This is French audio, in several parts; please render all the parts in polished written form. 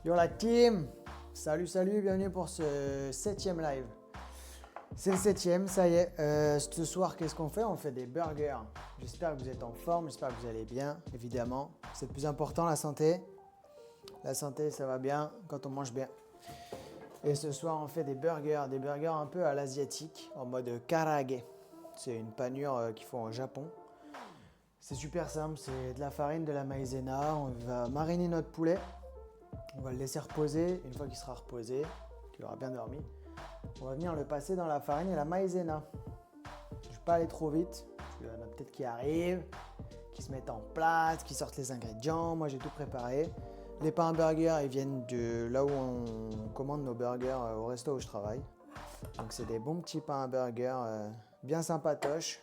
Yo la team! Salut, salut, bienvenue pour ce 7e live. C'est le 7e, ça y est. Ce soir, qu'est-ce qu'on fait? On fait des burgers. J'espère que vous êtes en forme, j'espère que vous allez bien, évidemment. C'est le plus important, la santé. La santé, ça va bien quand on mange bien. Et ce soir, on fait des burgers un peu à l'asiatique, en mode karaage. C'est une panure qu'ils font au Japon. C'est super simple, c'est de la farine, de la maïzena. On va mariner notre poulet. On va le laisser reposer. Une fois qu'il sera reposé, qu'il aura bien dormi, on va venir le passer dans la farine et la maïzena. Je ne vais pas aller trop vite. Il y en a peut-être qui arrivent, qui se mettent en place, qui sortent les ingrédients. Moi, j'ai tout préparé. Les pains à burgers, ils viennent de là où on commande nos burgers au resto où je travaille. Donc, c'est des bons petits pains à burgers bien sympatoches.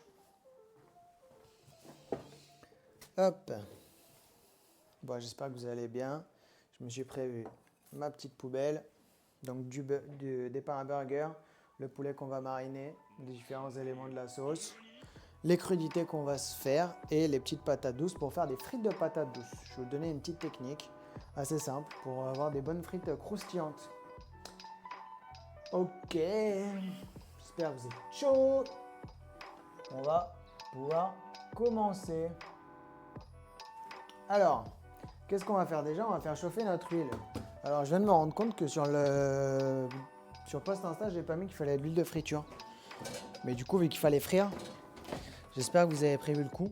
Hop. Bon, j'espère que vous allez bien. Je me suis prévu ma petite poubelle. Donc, des pains à burger, le poulet qu'on va mariner, les différents éléments de la sauce, les crudités qu'on va se faire et les petites patates douces pour faire des frites de patates douces. Je vais vous donner une petite technique assez simple pour avoir des bonnes frites croustillantes. Ok, j'espère que vous êtes chaud. On va pouvoir commencer. Alors, qu'est-ce qu'on va faire déjà? On va faire chauffer notre huile. Alors, je viens de me rendre compte que sur Post Insta, j'ai pas mis qu'il fallait de l'huile de friture. Mais du coup, vu qu'il fallait frire, j'espère que vous avez prévu le coup.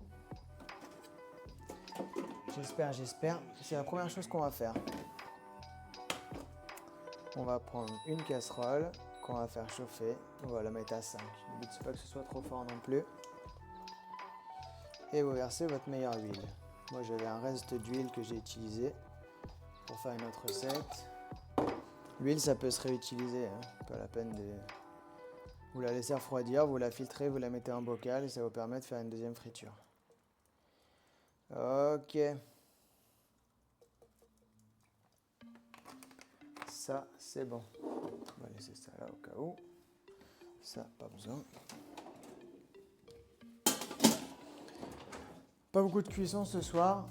J'espère. C'est la première chose qu'on va faire. On va prendre une casserole qu'on va faire chauffer. On va la mettre à 5. Le but, c'est pas que ce soit trop fort non plus. Et vous versez votre meilleure huile. Moi, j'avais un reste d'huile que j'ai utilisé pour faire une autre recette. L'huile, ça peut se réutiliser. Pas la peine de... Vous la laissez refroidir, vous la filtrez, vous la mettez en bocal et ça vous permet de faire une deuxième friture. Ok. Ça, c'est bon. On va laisser ça là au cas où. Ça, pas besoin. Pas beaucoup de cuisson ce soir.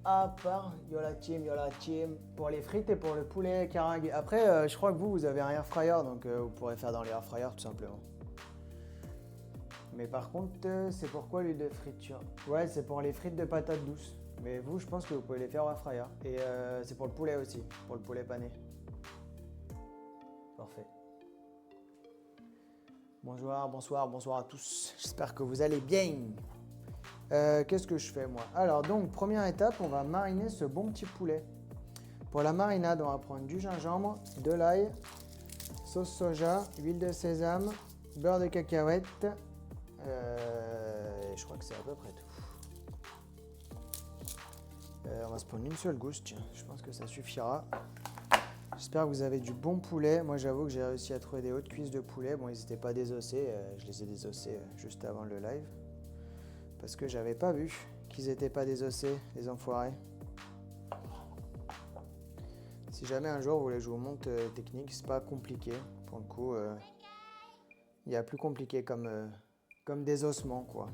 À part, yo la team, pour les frites et pour le poulet karaage. Après, je crois que vous avez un air fryer, donc vous pourrez faire dans l'air fryer tout simplement. Mais par contre, c'est pourquoi l'huile de friture? Ouais, c'est pour les frites de patates douces. Mais vous, je pense que vous pouvez les faire au air fryer. Et c'est pour le poulet aussi, pour le poulet pané. Parfait. Bonsoir à tous. J'espère que vous allez bien. Qu'est-ce que je fais moi? Alors donc, première étape, on va mariner ce bon petit poulet. Pour la marinade, on va prendre du gingembre, de l'ail, sauce soja, huile de sésame, beurre de cacahuète. Je crois que c'est à peu près tout. On va se prendre une seule gousse, tiens, je pense que ça suffira. J'espère que vous avez du bon poulet. Moi, j'avoue que j'ai réussi à trouver des hautes cuisses de poulet. Bon, ils n'étaient pas désossés, je les ai désossés juste avant le live. Parce que j'avais pas vu qu'ils n'étaient pas désossés, les enfoirés. Si jamais un jour vous voulez que je vous montre technique, c'est pas compliqué. Pour le coup, il y a plus compliqué comme désossement, quoi.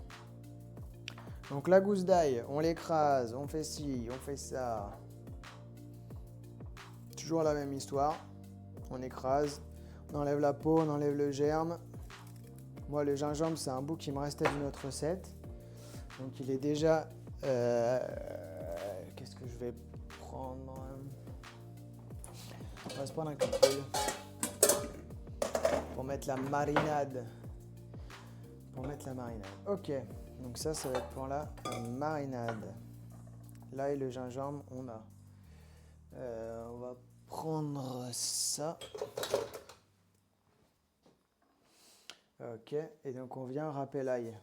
Donc la gousse d'ail, on l'écrase, on fait ci, on fait ça. Toujours la même histoire. On écrase, on enlève la peau, on enlève le germe. Moi, le gingembre, c'est un bout qui me restait d'une autre recette. Donc il est déjà... Qu'est-ce que je vais prendre? On va se prendre un couteau pour mettre la marinade. Ok, donc ça va être pour la marinade. Là, et le gingembre, on a. On va prendre ça. Ok, et donc on vient râper l'ail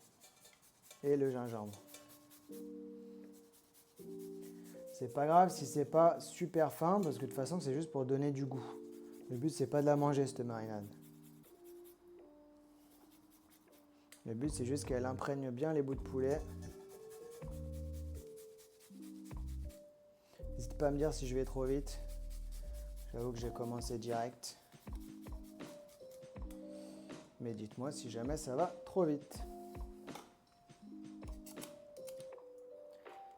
et le gingembre. C'est pas grave si c'est pas super fin parce que de toute façon c'est juste pour donner du goût. Le but c'est pas de la manger cette marinade. Le but c'est juste qu'elle imprègne bien les bouts de poulet. N'hésitez pas à me dire si je vais trop vite. J'avoue que j'ai commencé direct. Mais dites-moi si jamais ça va trop vite.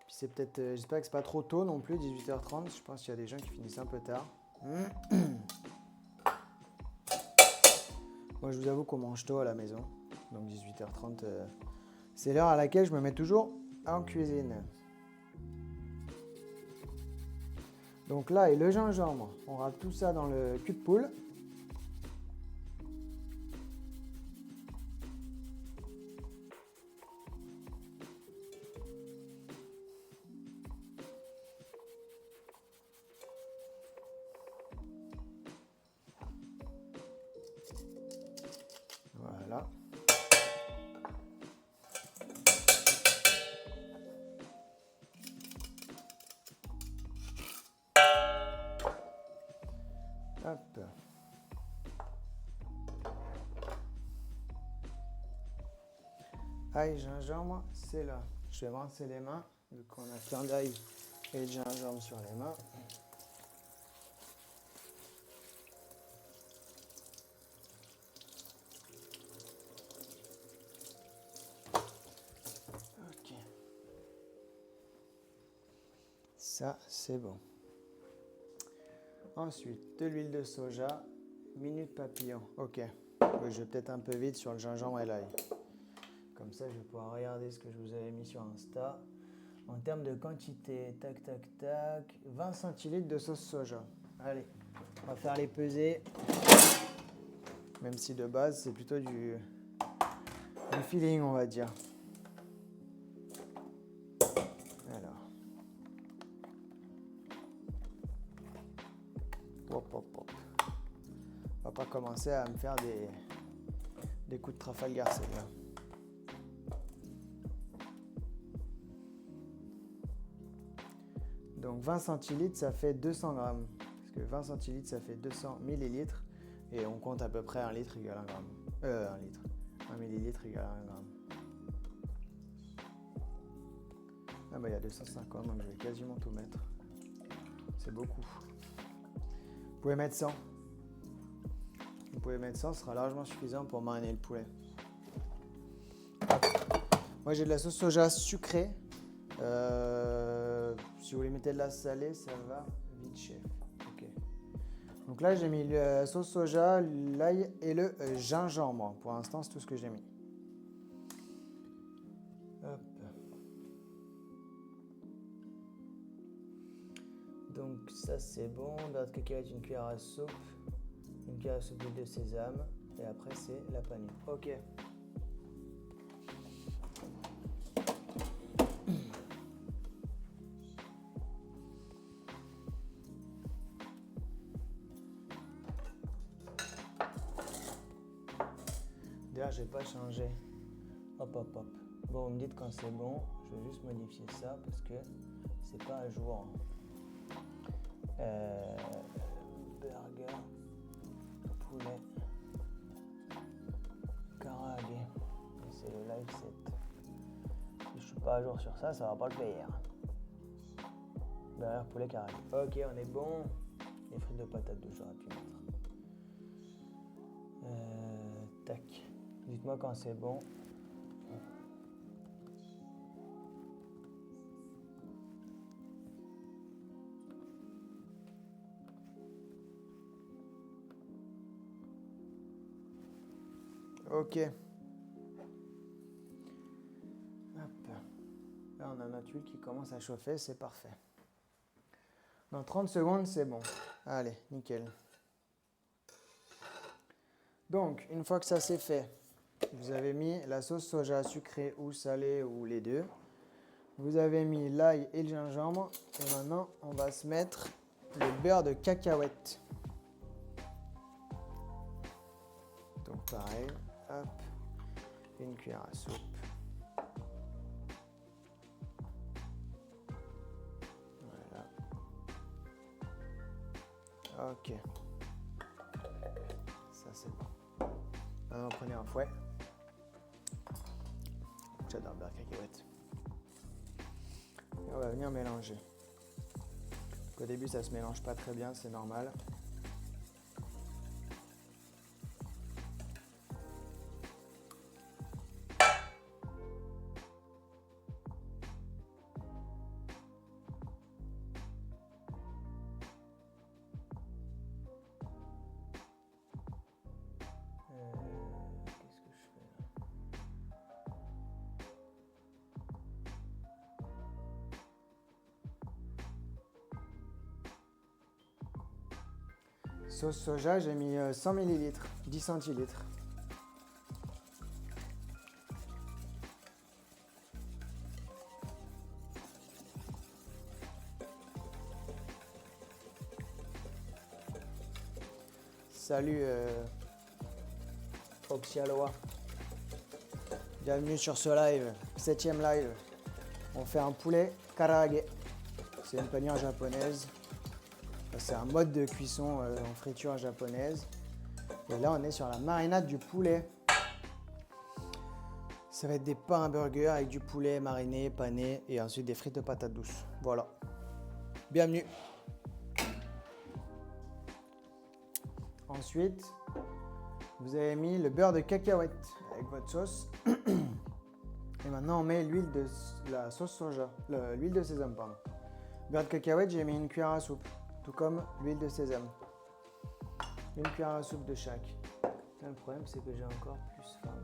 Puis c'est peut-être, j'espère que c'est pas trop tôt non plus, 18h30. Je pense qu'il y a des gens qui finissent un peu tard. Moi, je vous avoue qu'on mange tôt à la maison. Donc 18h30, c'est l'heure à laquelle je me mets toujours en cuisine. Donc là, et le gingembre, on râpe tout ça dans le cul de poule. Voilà. Hop. Ail, gingembre, c'est là. Je vais rincer les mains, vu qu'on a plein d'ail et de gingembre sur les mains. Ok. Ça, c'est bon. Ensuite, de l'huile de soja, minute papillon. Ok. Oui, je vais peut-être un peu vite sur le gingembre et l'ail. Comme ça, je vais pouvoir regarder ce que je vous avais mis sur Insta. En termes de quantité, tac, tac, tac, 20 centilitres de sauce soja. Allez, on va faire les peser. Même si de base, c'est plutôt du feeling, on va dire. Alors. Hop, hop, hop. On va pas commencer à me faire des coups de Trafalgar, celle-là. Donc 20 centilitres, ça fait 200 grammes. Parce que 20 centilitres, ça fait 200 millilitres. Et on compte à peu près 1 litre égale 1 gramme. 1 litre. 1 millilitre égale 1 gramme. Ah bah il y a 250, donc je vais quasiment tout mettre. C'est beaucoup. Vous pouvez mettre 100. Vous pouvez mettre 100, ce sera largement suffisant pour mariner le poulet. Moi j'ai de la sauce soja sucrée. Si vous voulez mettre de la salée, ça va vite chef. Ok. Donc là j'ai mis la sauce soja, l'ail et le gingembre. Pour l'instant c'est tout ce que j'ai mis. Hop. Donc ça c'est bon. Beurre de cacahuète, une cuillère à soupe. Une cuillère à soupe d'huile de sésame. Et après c'est la panure. Ok. D'ailleurs, j'ai pas changé. Hop, hop, hop. Bon, vous me dites quand c'est bon. Je vais juste modifier ça parce que c'est pas à jour. Burger, poulet, karaage. C'est le live set. Si je suis pas à jour sur ça, ça va pas le faire. Burger, poulet, karaage. Ok, on est bon. Les frites de patates douces, j'aurais pu mettre. Tac. Dites-moi quand c'est bon. Ok. Hop. Là, on a notre huile qui commence à chauffer, c'est parfait. Dans 30 secondes, c'est bon. Allez, nickel. Donc, une fois que ça c'est fait, vous avez mis la sauce soja sucrée ou salée ou les deux. Vous avez mis l'ail et le gingembre. Et maintenant, on va se mettre le beurre de cacahuète. Donc pareil, hop, une cuillère à soupe. Voilà. Ok. Ça c'est bon. Maintenant, prenez un fouet. J'adore le beurre de cacahuète. Et on va venir mélanger. Au début, ça se mélange pas très bien, c'est normal. Sauce soja, j'ai mis 100 ml, 10 centilitres. Salut Oxialoa. Bienvenue sur ce live, 7e live. On fait un poulet karaage. C'est une panière japonaise. C'est un mode de cuisson en friture japonaise. Et là, on est sur la marinade du poulet. Ça va être des pains à burger avec du poulet mariné, pané et ensuite des frites de patates douces. Voilà. Bienvenue. Ensuite, vous avez mis le beurre de cacahuète avec votre sauce. Et maintenant, on met l'huile de la sauce soja, l'huile de sésame, pardon. Beurre de cacahuète, j'ai mis une cuillère à soupe, tout comme l'huile de sésame. Une cuillère à soupe de chaque. Là, le problème, c'est que j'ai encore plus faim.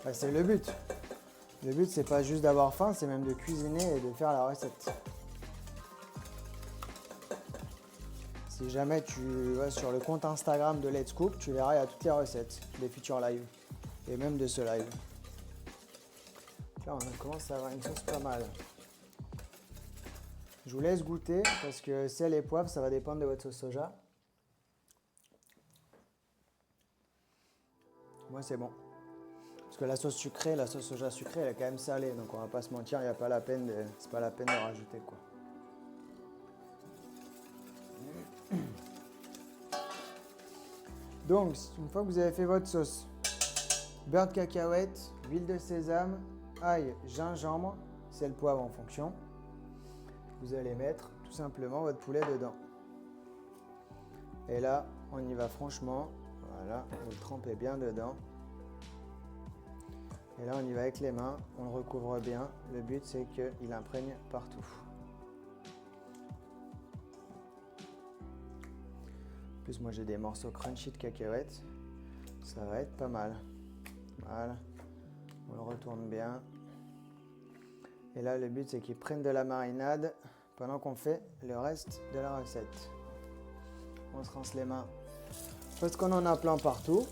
Bah, c'est le but. Le but, c'est pas juste d'avoir faim, c'est même de cuisiner et de faire la recette. Si jamais tu vas sur le compte Instagram de Let's Cook, tu verras, il y a toutes les recettes des futurs lives et même de ce live. Là, on commence à avoir une sauce pas mal. Je vous laisse goûter parce que sel et poivre, ça va dépendre de votre sauce soja. Moi, c'est bon. Parce que la sauce sucrée, la sauce soja sucrée, elle est quand même salée. Donc, on va pas se mentir, il n'y a pas la peine c'est pas la peine de rajouter, quoi. Donc, une fois que vous avez fait votre sauce, beurre de cacahuète, huile de sésame, ail, gingembre, sel, poivre en fonction, vous allez mettre tout simplement votre poulet dedans. Et là, on y va franchement. Voilà, vous le trempez bien dedans. Et là, on y va avec les mains, on le recouvre bien. Le but, c'est qu'il imprègne partout. En plus, moi, j'ai des morceaux crunchy de cacahuètes. Ça va être pas mal. Voilà, on le retourne bien. Et là, le but, c'est qu'il prenne de la marinade pendant qu'on fait le reste de la recette. On se rince les mains parce qu'on en a plein partout.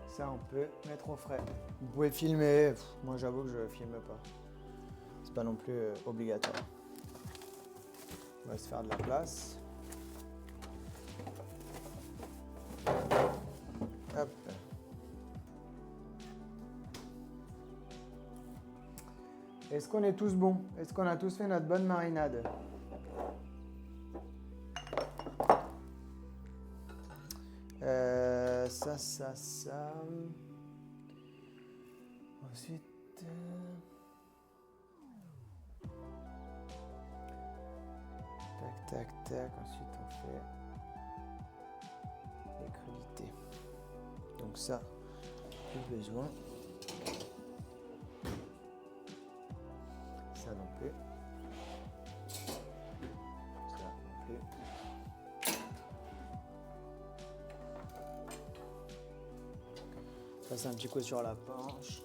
Ça, on peut mettre au frais. Vous pouvez filmer. Moi, j'avoue que je ne filme pas. C'est pas non plus obligatoire. On va se faire de la place. Hop. Est-ce qu'on est tous bons? Est-ce qu'on a tous fait notre bonne marinade? Ça. Ensuite... Tac. Ensuite, on fait les crudités. Donc ça, plus besoin. Ça non plus. Ça non plus. Passe un petit coup sur la planche.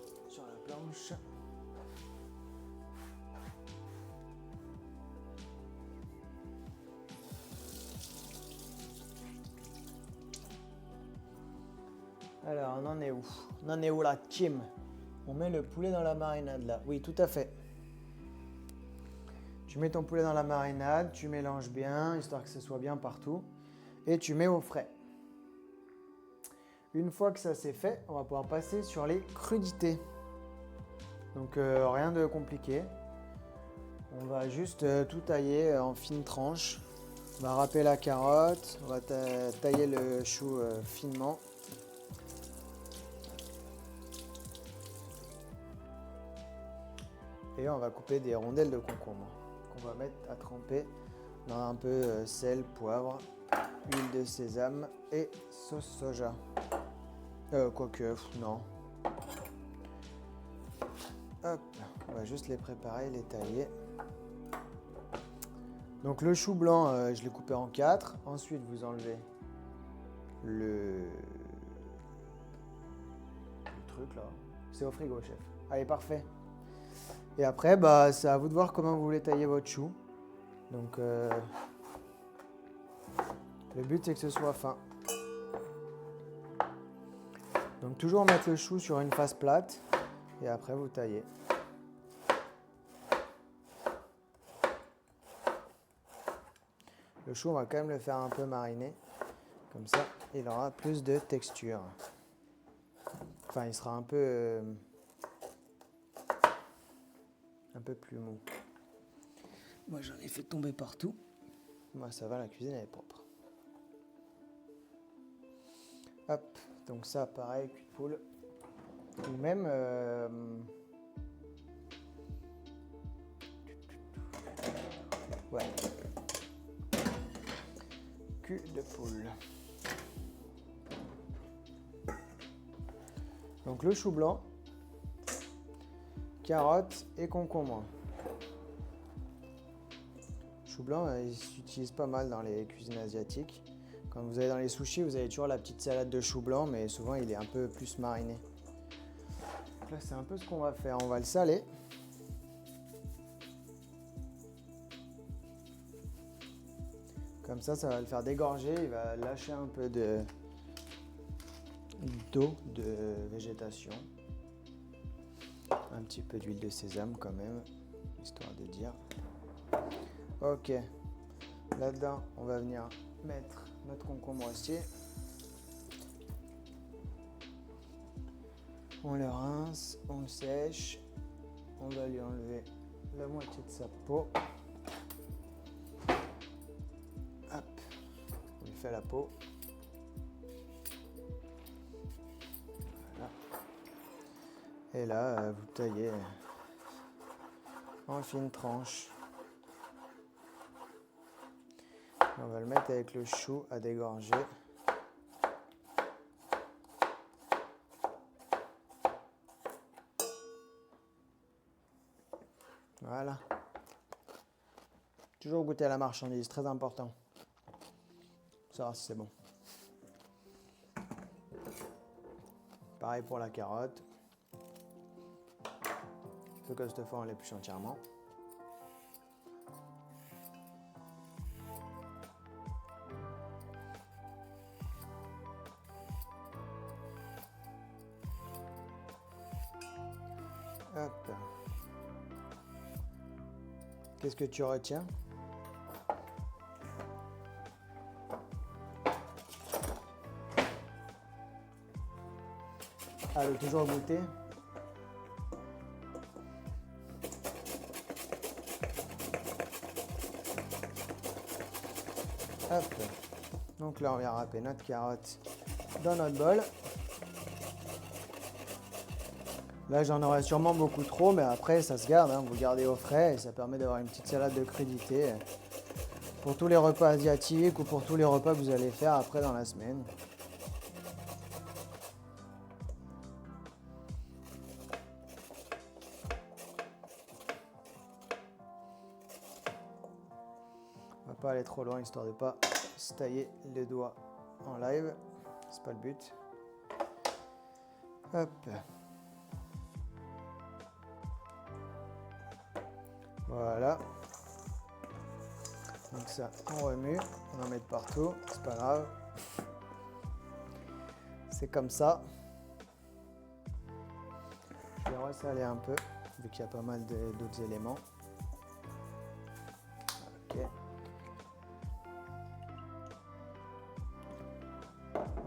Alors, on en est où? On en est où là, Kim? On met le poulet dans la marinade là. Oui, tout à fait. Tu mets ton poulet dans la marinade, tu mélanges bien, histoire que ce soit bien partout. Et tu mets au frais. Une fois que ça c'est fait, on va pouvoir passer sur les crudités. Donc, rien de compliqué. On va juste tout tailler en fines tranches. On va râper la carotte, on va tailler le chou finement. Et on va couper des rondelles de concombre qu'on va mettre à tremper dans un peu sel, poivre, huile de sésame et sauce soja. Quoique, non. Hop, on va juste les préparer, les tailler. Donc le chou blanc, je l'ai coupé en 4. Ensuite, vous enlevez le truc là. C'est au frigo, chef. Allez, parfait. Et après, bah, c'est à vous de voir comment vous voulez tailler votre chou. Donc, le but, c'est que ce soit fin. Donc, toujours mettre le chou sur une face plate. Et après, vous taillez. Le chou, on va quand même le faire un peu mariner. Comme ça, il aura plus de texture. Enfin, il sera un peu plus mou. Moi, j'en ai fait tomber partout. Moi, ça va, la cuisine, elle est propre. Hop, donc ça, pareil, cul de poule. Ou même... ouais. Cul de poule. Donc le chou blanc, carottes et concombre. Chou blanc, il s'utilise pas mal dans les cuisines asiatiques. Quand vous allez dans les sushis, vous avez toujours la petite salade de chou blanc, mais souvent il est un peu plus mariné. Donc là, c'est un peu ce qu'on va faire. On va le saler. Comme ça va le faire dégorger. Il va lâcher un peu d'eau de végétation. Un petit peu d'huile de sésame quand même, histoire de dire. Ok. Là-dedans, on va venir mettre notre concombre aussi. On le rince, on le sèche. On va lui enlever la moitié de sa peau. Hop, on lui fait la peau. Voilà. Et là, vous taillez en fines tranches. On va le mettre avec le chou à dégorger. Voilà. Toujours goûter à la marchandise, très important. Savoir si c'est bon. Pareil pour la carotte. Sauf que cette fois on l'épluche entièrement. Hop. Qu'est-ce que tu retiens? Allez, toujours goûter. Hop. Donc là, on vient râper notre carotte dans notre bol. Là, j'en aurais sûrement beaucoup trop, mais après, ça se garde. Hein. Vous gardez au frais et ça permet d'avoir une petite salade de crudité pour tous les repas asiatiques ou pour tous les repas que vous allez faire après dans la semaine. On va pas aller trop loin histoire de pas se tailler les doigts en live. C'est pas le but. Hop. Voilà. Donc ça, on remue, on en met de partout, c'est pas grave. C'est comme ça. Je vais ressaler un peu, vu qu'il y a pas mal d'autres éléments. Ok.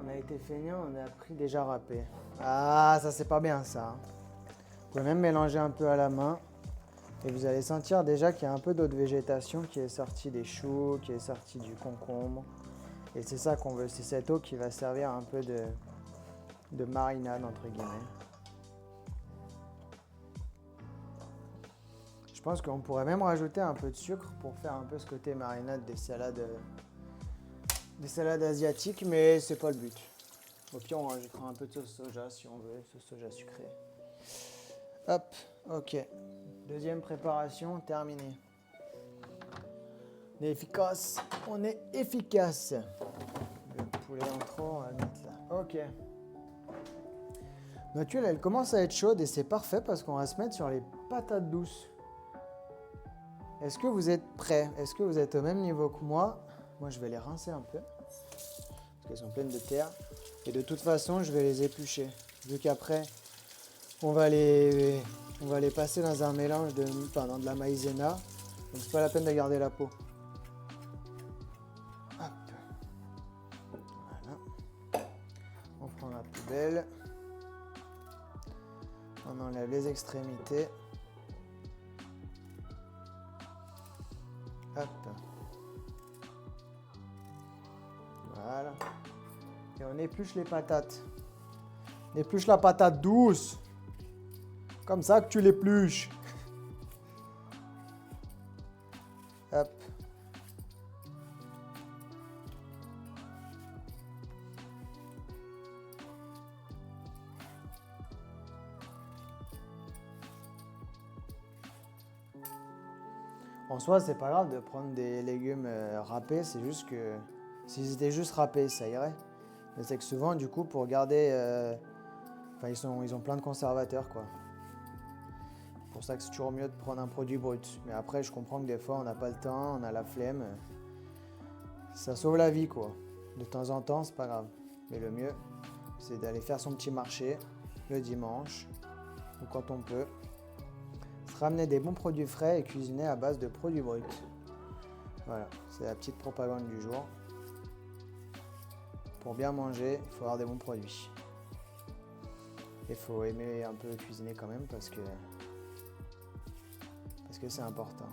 On a été feignant, on a appris déjà râpé. Ah, ça c'est pas bien ça. Vous pouvez même mélanger un peu à la main. Et vous allez sentir déjà qu'il y a un peu d'eau de végétation qui est sortie des choux, qui est sortie du concombre. Et c'est ça qu'on veut, c'est cette eau qui va servir un peu de marinade entre guillemets. Je pense qu'on pourrait même rajouter un peu de sucre pour faire un peu ce côté marinade des salades asiatiques, mais c'est pas le but. Au pire, on rajoutera un peu de sauce soja si on veut, sauce soja sucrée. Hop, ok. Deuxième préparation terminée. On est efficace. On est efficace. Le poulet en trop, on va le mettre là. Ok. Notre huile, elle commence à être chaude et c'est parfait parce qu'on va se mettre sur les patates douces. Est-ce que vous êtes prêts? Est-ce que vous êtes au même niveau que moi? Moi, je vais les rincer un peu parce qu'elles sont pleines de terre. Et de toute façon, je vais les éplucher. Vu qu'après, on va les passer dans un mélange dans de la maïzena. Donc, c'est pas la peine de garder la peau. Hop. Voilà. On prend la poubelle. On enlève les extrémités. Hop. Voilà. Et on épluche les patates. On épluche la patate douce. Comme ça que tu l'épluches. Hop. En soi, c'est pas grave de prendre des légumes râpés, c'est juste que s'ils étaient juste râpés, ça irait. Mais c'est que souvent, du coup, pour garder... ils ont plein de conservateurs, quoi. C'est pour ça que c'est toujours mieux de prendre un produit brut. Mais après, je comprends que des fois, on n'a pas le temps, on a la flemme. Ça sauve la vie, quoi. De temps en temps, c'est pas grave. Mais le mieux, c'est d'aller faire son petit marché le dimanche, ou quand on peut. Se ramener des bons produits frais et cuisiner à base de produits bruts. Voilà, c'est la petite propagande du jour. Pour bien manger, il faut avoir des bons produits. Il faut aimer un peu cuisiner quand même parce que c'est important.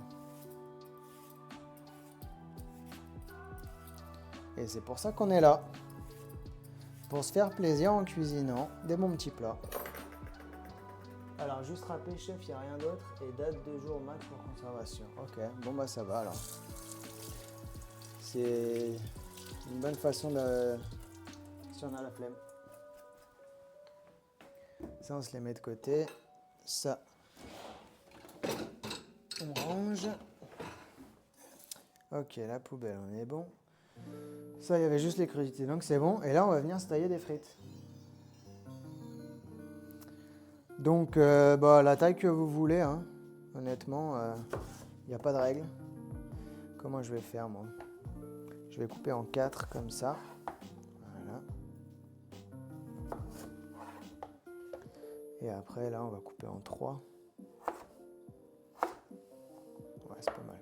Et c'est pour ça qu'on est là. Pour se faire plaisir en cuisinant des bons petits plats. Alors juste rappeler chef, il n'y a rien d'autre et date de jour max pour conservation. Ok, bon bah ça va alors. C'est une bonne façon de... si on a la flemme. Ça on se les met de côté. Ça, on range. Ok, la poubelle, on est bon. Ça, il y avait juste les crudités, donc c'est bon. Et là, on va venir se tailler des frites. Donc, la taille que vous voulez, hein. Honnêtement, il n'y a pas de règle. Comment je vais faire, moi? Je vais couper en 4 comme ça. Voilà. Et après, là, on va couper en 3. Ouais, c'est pas mal.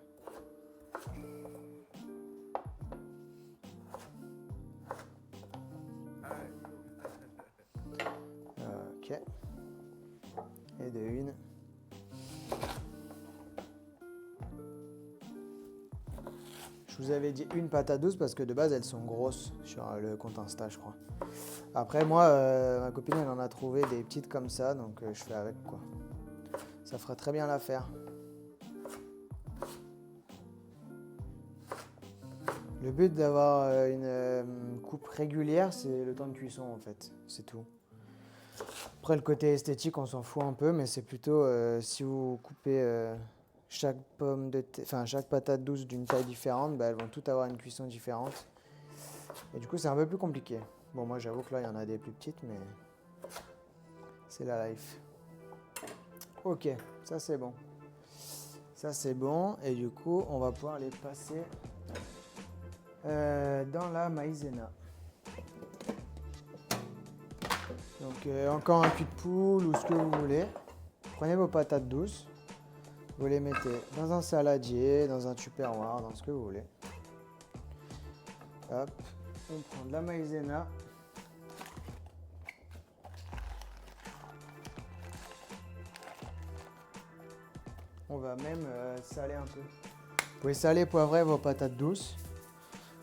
Ok. Et de une. Je vous avais dit une patate douce parce que de base elles sont grosses sur le compte Insta, je crois. Après moi, ma copine elle en a trouvé des petites comme ça, donc je fais avec quoi. Ça ferait très bien l'affaire. Le but d'avoir une coupe régulière, c'est le temps de cuisson en fait, c'est tout. Après le côté esthétique, on s'en fout un peu, mais c'est plutôt si vous coupez chaque chaque patate douce d'une taille différente, elles vont toutes avoir une cuisson différente. Et du coup, c'est un peu plus compliqué. Bon, moi j'avoue que là, il y en a des plus petites, mais c'est la life. Ok, ça c'est bon. Ça c'est bon, et du coup, on va pouvoir les passer dans la maïzena. Donc encore un cul de poule ou ce que vous voulez. Prenez vos patates douces, vous les mettez dans un saladier, dans un tupperware, dans ce que vous voulez. Hop, on prend de la maïzena. On va même saler un peu. Vous pouvez saler, poivrer vos patates douces.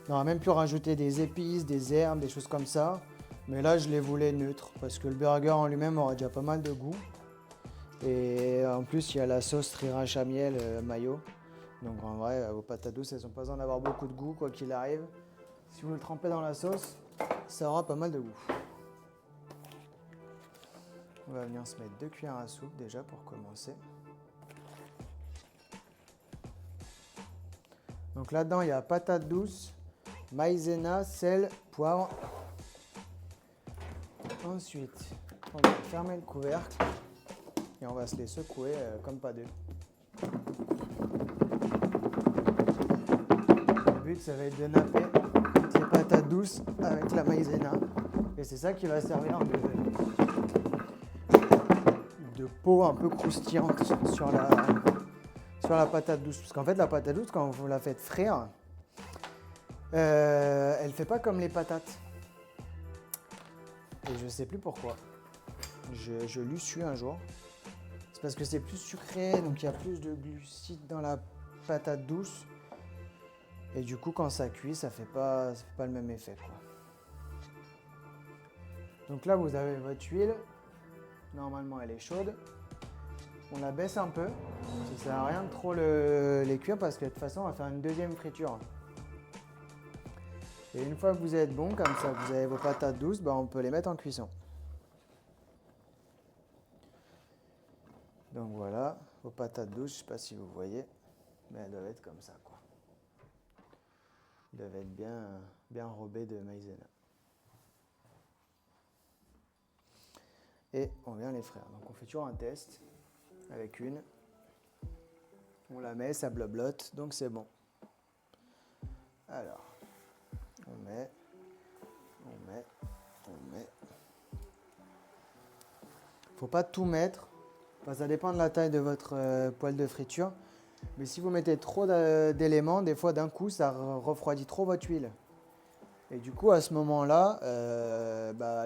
On n'aura même plus rajouter des épices, des herbes, des choses comme ça. Mais là, je les voulais neutres parce que le burger en lui-même aura déjà pas mal de goût. Et en plus, il y a la sauce sriracha miel mayo. Donc en vrai, vos patates douces, elles n'ont pas besoin d'avoir beaucoup de goût, quoi qu'il arrive. Si vous le trempez dans la sauce, ça aura pas mal de goût. On va venir se mettre 2 cuillères à soupe déjà pour commencer. Donc là-dedans, il y a patates douces, maïzena, sel poivre. Ensuite, on va fermer le couvercle et on va se les secouer comme pas deux. Le but, ça va être de napper ces patates douces avec la maïzena. Et c'est ça qui va servir de peau un peu croustillante sur la patate douce. Parce qu'en fait, la patate douce, quand vous la faites frire, elle ne fait pas comme les patates. Et je ne sais plus pourquoi. Je l'ai su un jour. C'est parce que c'est plus sucré, donc il y a plus de glucides dans la patate douce. Et du coup, quand ça cuit, ça fait pas le même effet, quoi. Donc là, vous avez votre huile. Normalement, elle est chaude. On la baisse un peu. Ça sert à rien de trop les cuire parce que de toute façon, on va faire une deuxième friture. Et une fois que vous êtes bon, comme ça, vous avez vos patates douces, on peut les mettre en cuisson. Donc voilà, vos patates douces, je ne sais pas si vous voyez, mais elles doivent être comme ça, quoi. Elles doivent être bien enrobées de maïzena. Et on vient les frire. Donc on fait toujours un test avec une. On la met, ça blablote, donc c'est bon. Alors, on met. Faut pas tout mettre. Enfin, ça dépend de la taille de votre poêle de friture. Mais si vous mettez trop d'éléments, des fois d'un coup, ça refroidit trop votre huile. Et du coup, à ce moment-là,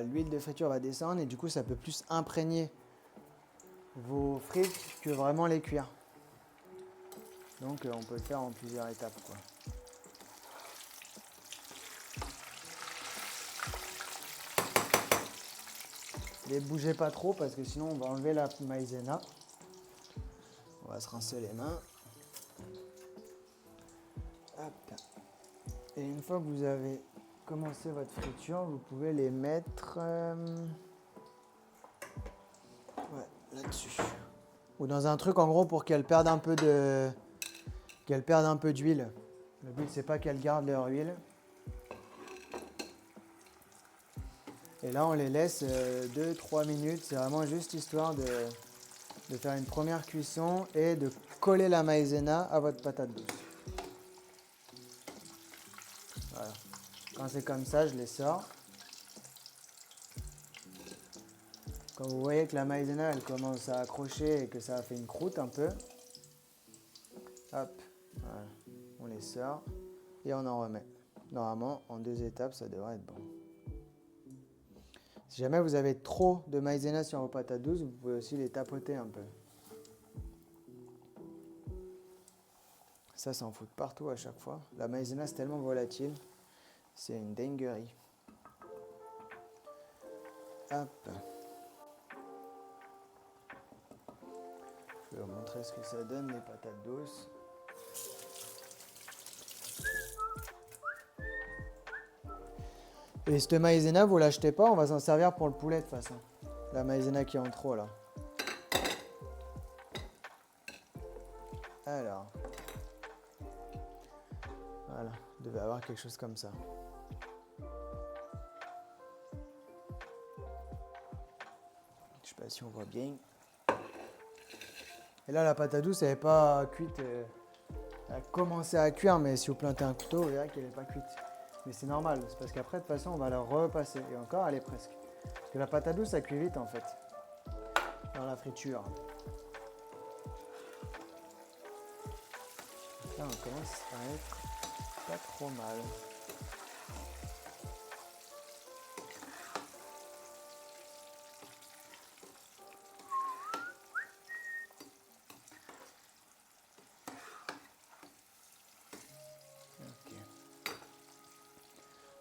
l'huile de friture va descendre et du coup, ça peut plus imprégner vos frites que vraiment les cuire. Donc, on peut le faire en plusieurs étapes, quoi. Ne bougez pas trop parce que sinon, on va enlever la maïzena. On va se rincer les mains. Hop. Et une fois que vous avez commencé votre friture, vous pouvez les mettre là-dessus. Ou dans un truc en gros pour qu'elles perdent un peu d'huile. Le but c'est pas qu'elles gardent leur huile. Et là on les laisse 2-3 minutes. C'est vraiment juste histoire de faire une première cuisson et de coller la maïzena à votre patate douce. Voilà. Quand c'est comme ça, je les sors. Quand vous voyez que la maïzena elle commence à accrocher et que ça a fait une croûte un peu, hop, voilà. On les sort et on en remet. Normalement, en 2 étapes, ça devrait être bon. Si jamais vous avez trop de maïzena sur vos patates douces, vous pouvez aussi les tapoter un peu. Ça en fout partout à chaque fois. La maïzena, c'est tellement volatile. C'est une dinguerie. Hop. Je vais vous montrer ce que ça donne, les patates douces. Et cette maïzena, vous l'achetez pas, on va s'en servir pour le poulet de toute façon. La maïzena qui est en trop là. Alors. Voilà, vous devez avoir quelque chose comme ça. Je sais pas si on voit bien. Et là, la patate douce, elle n'est pas cuite. Elle a commencé à cuire, mais si vous plantez un couteau, vous verrez qu'elle n'est pas cuite. Mais c'est normal, c'est parce qu'après, de toute façon, on va la repasser. Et encore, elle est presque. Parce que la patate douce, ça cuit vite, en fait. Dans la friture. Donc là, on commence à être pas trop mal.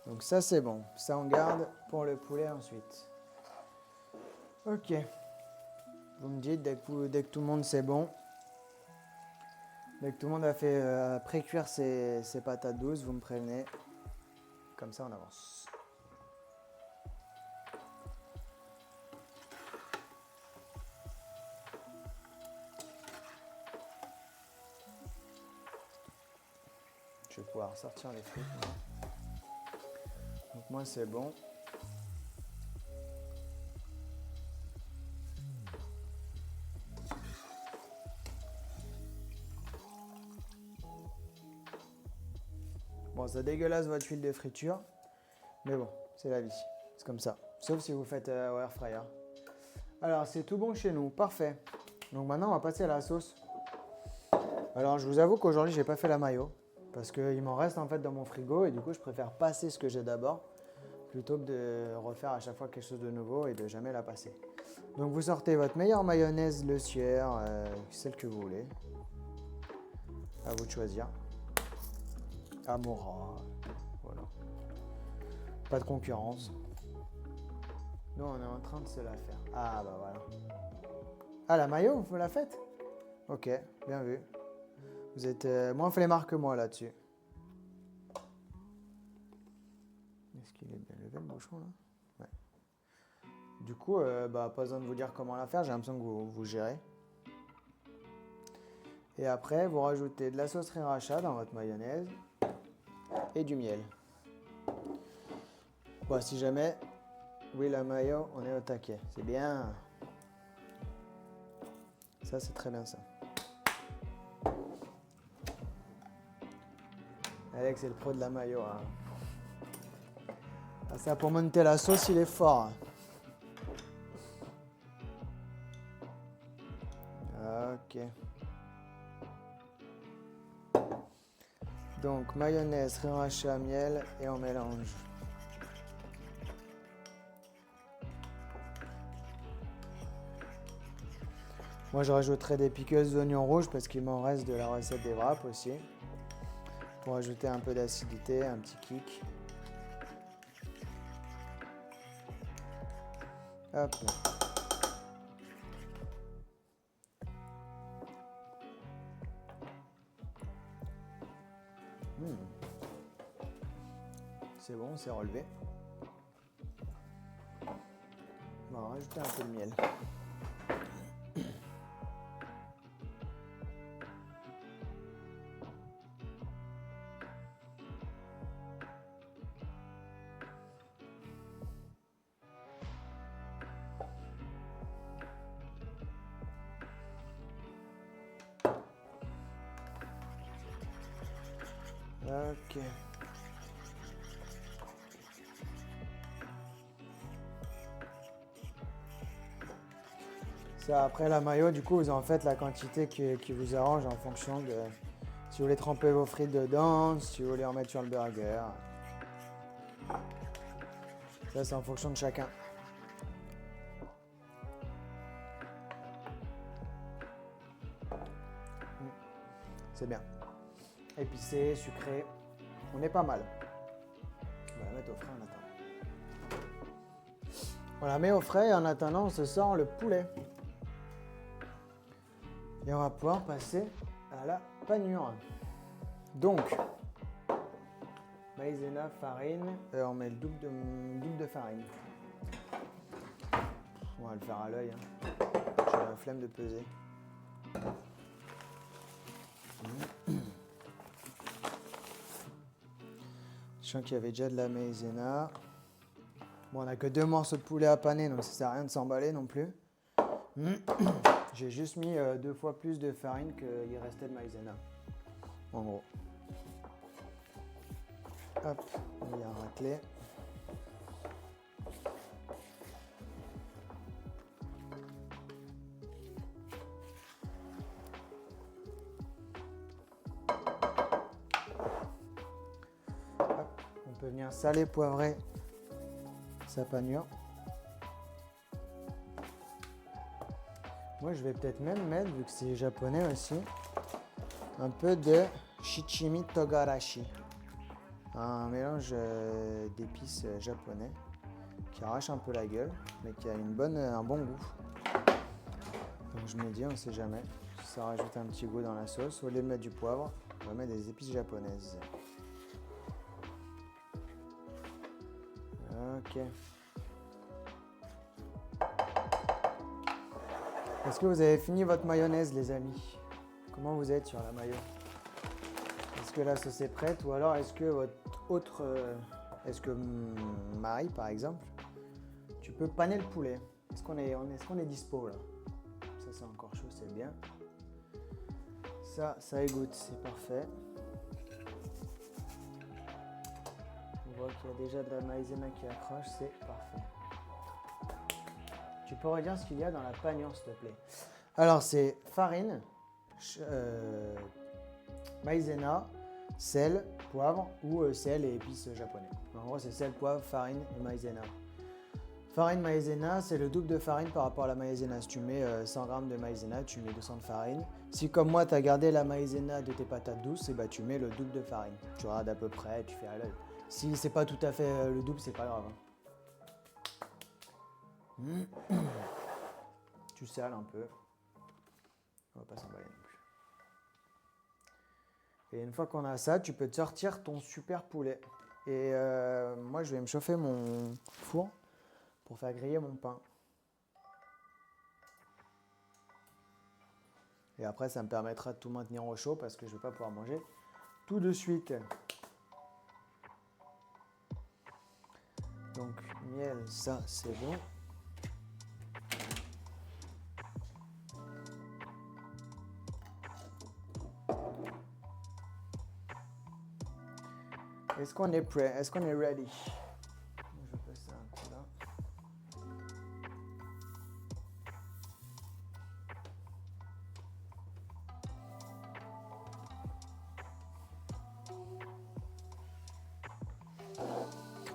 Donc ça c'est bon, ça on garde pour le poulet ensuite. Ok, vous me dites dès que tout le monde c'est bon, dès que tout le monde a fait pré-cuire ses patates douces, vous me prévenez, comme ça on avance. Je vais pouvoir sortir les frites. Donc moi c'est bon. Bon, ça dégueulasse votre huile de friture, mais bon, c'est la vie, c'est comme ça. Sauf si vous faites au air fryer. Alors, c'est tout bon chez nous, parfait. Donc maintenant, on va passer à la sauce. Alors, je vous avoue qu'aujourd'hui, j'ai pas fait la mayo, parce qu'il m'en reste en fait dans mon frigo, et du coup, je préfère passer ce que j'ai d'abord, plutôt que de refaire à chaque fois quelque chose de nouveau et de jamais la passer. Donc, vous sortez votre meilleure mayonnaise Le Sueur, celle que vous voulez. À vous de choisir. Amora, voilà. Pas de concurrence. Nous, on est en train de se la faire. Ah, bah voilà. Ah, la mayo, vous la faites? Ok, bien vu. Vous êtes moins flemmard que moi là-dessus. Est-ce qu'il est bien levé le bouchon là? Ouais. Du coup, bah, pas besoin de vous dire comment la faire, j'ai l'impression que vous gérez. Et après, vous rajoutez de la sauce sriracha dans votre mayonnaise et du miel. Bon, si jamais, oui, la mayo, on est au taquet. C'est bien. Ça, c'est très bien ça. Alex, c'est le pro de la mayo. Hein. Ah, ça, pour monter la sauce, il est fort. Ok. Donc, mayonnaise, sriracha, miel et on mélange. Moi, je rajouterai des piqueuses d'oignons rouges parce qu'il m'en reste de la recette des wraps aussi. Pour ajouter un peu d'acidité, un petit kick. Hop. C'est bon, c'est relevé. On va rajouter un peu de miel. Ok. Ça, après la mayo, du coup, vous en faites la quantité qui vous arrange en fonction de si vous voulez tremper vos frites dedans, si vous voulez en mettre sur le burger. Ça, c'est en fonction de chacun. C'est bien. Épicé, sucré. On est pas mal. On va la mettre au frais en attendant. On la met au frais et en attendant, on se sort le poulet. Et on va pouvoir passer à la panure. Donc, maïzena, farine. On met le double de farine. On va le faire à l'œil. Hein. J'ai la flemme de peser. Je sens qu'il y avait déjà de la maïzena. Bon, on n'a que 2 morceaux de poulet à paner, donc ça sert à rien de s'emballer non plus. J'ai juste mis 2 fois plus de farine qu'il restait de maïzena. En gros. Hop, on y a raclé. Hop, on peut venir saler, poivrer sa panure. Moi, je vais peut-être même mettre, vu que c'est japonais aussi, un peu de shichimi togarashi. Un mélange d'épices japonais qui arrache un peu la gueule, mais qui a un bon goût. Donc je me dis, on ne sait jamais. Ça rajoute un petit goût dans la sauce. Au lieu de mettre du poivre, on va mettre des épices japonaises. Ok. Est-ce que vous avez fini votre mayonnaise, les amis? Comment vous êtes sur la mayo? Est-ce que la sauce est prête ou alors est-ce que votre autre est-ce que Marie, par exemple, tu peux paner le poulet? Est-ce qu'on est dispo là? Ça c'est encore chaud, c'est bien. Ça égoutte, c'est parfait. On voit qu'il y a déjà de la maïzena qui accroche, c'est parfait. Tu peux regarder ce qu'il y a dans la panure, s'il te plaît. Alors, c'est farine, maïzena, sel, poivre ou sel et épices japonais. En gros, c'est sel, poivre, farine et maïzena. Farine maïzena, c'est le double de farine par rapport à la maïzena. Si tu mets 100 g de maïzena, tu mets 200 de farine. Si comme moi, tu as gardé la maïzena de tes patates douces, bah, tu mets le double de farine. Tu regardes à peu près, tu fais à l'œil. Si c'est pas tout à fait le double, c'est pas grave. Tu sales un peu. On va pas s'emballer non plus. Et une fois qu'on a ça, tu peux te sortir ton super poulet. Et moi, je vais me chauffer mon four pour faire griller mon pain. Et après, ça me permettra de tout maintenir au chaud parce que je ne vais pas pouvoir manger tout de suite. Donc, miel, ça, c'est bon. Est-ce qu'on est prêt? Est-ce qu'on est ready? Je vais passer un coup là.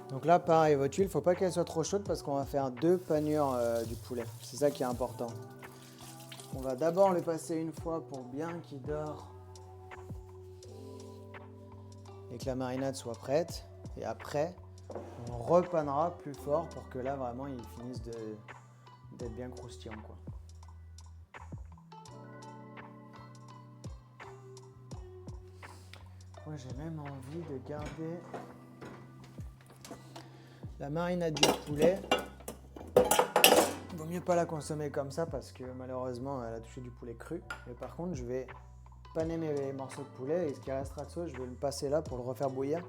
Donc là, pareil, votre huile, il ne faut pas qu'elle soit trop chaude parce qu'on va faire 2 panures du poulet. C'est ça qui est important. On va d'abord le passer une fois pour bien qu'il dore et que la marinade soit prête. Et après, on repanera plus fort pour que là, vraiment, il finisse d'être bien croustillant, quoi. Moi, j'ai même envie de garder la marinade du poulet. Il vaut mieux pas la consommer comme ça parce que malheureusement, elle a touché du poulet cru. Mais par contre, je vais paner mes morceaux de poulet et ce qui restera de sauce, je vais le passer là pour le refaire bouillir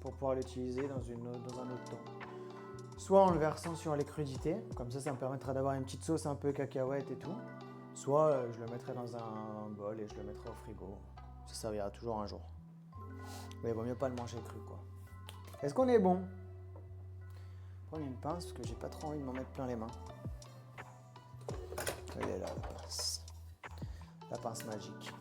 pour pouvoir l'utiliser dans un autre temps. Soit en le versant sur les crudités, comme ça me permettra d'avoir une petite sauce un peu cacahuète et tout. Soit je le mettrai dans un bol et je le mettrai au frigo. Ça servira toujours un jour. Mais il vaut mieux pas le manger cru, quoi. Est-ce qu'on est bon? Prendre une pince parce que j'ai pas trop envie de m'en mettre plein les mains. Elle est là, la pince. La pince magique.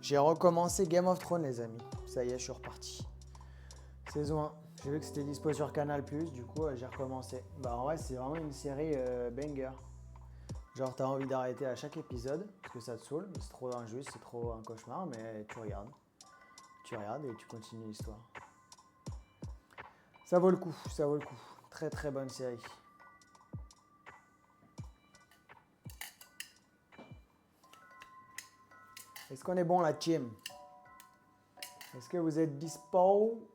J'ai recommencé Game of Thrones, les amis. Ça y est, je suis reparti. Saison 1. J'ai vu que c'était dispo sur Canal+, du coup, j'ai recommencé. Bah en vrai, c'est vraiment une série banger. Genre, t'as envie d'arrêter à chaque épisode, parce que ça te saoule. C'est trop injuste, c'est trop un cauchemar, mais tu regardes. Tu regardes et tu continues l'histoire. Ça vaut le coup, ça vaut le coup. Très très bonne série. Est-ce qu'on est bon la team? Est-ce que vous êtes dispo?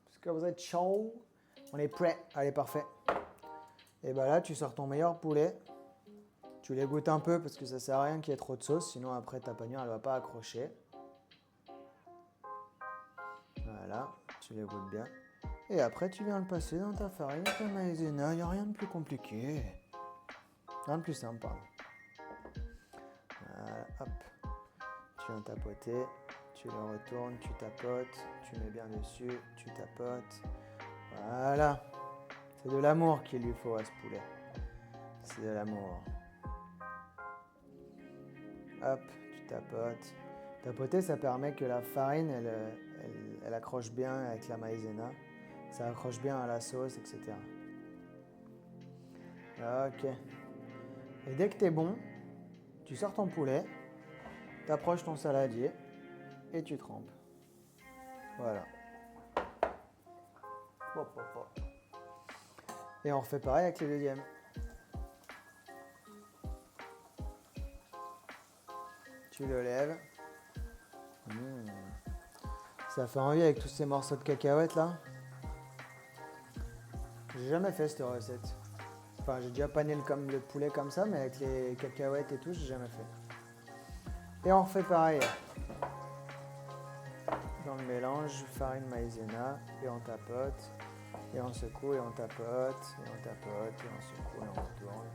Est-ce que vous êtes chaud? On est prêt. Allez, parfait. Et bah là, tu sors ton meilleur poulet. Tu l'égouttes un peu parce que ça sert à rien qu'il y ait trop de sauce. Sinon, après, ta panure, elle va pas accrocher. Voilà, tu l'égouttes bien. Et après, tu viens le passer dans ta farine, ta maïzena. Il n'y a rien de plus compliqué. Rien de plus simple, pardon. Voilà, hop. Tu viens tapoter, tu le retournes, tu tapotes, tu mets bien dessus, tu tapotes. Voilà. C'est de l'amour qu'il lui faut à ce poulet. C'est de l'amour. Hop, tu tapotes. Tapoter, ça permet que la farine, elle accroche bien avec la maïzena. Ça accroche bien à la sauce, etc. Ok. Et dès que t'es bon, tu sors ton poulet. T'approches ton saladier et tu trempes. Voilà. Hop, hop, hop. Et on refait pareil avec le deuxième. Tu le lèves. Ça fait envie avec tous ces morceaux de cacahuètes là. J'ai jamais fait cette recette. Enfin, j'ai déjà pané le poulet comme ça, mais avec les cacahuètes et tout, j'ai jamais fait. Et on refait pareil. dans le mélange, farine maïzena, et on tapote, et on secoue, et on tapote, et on tapote, et on secoue, et on retourne.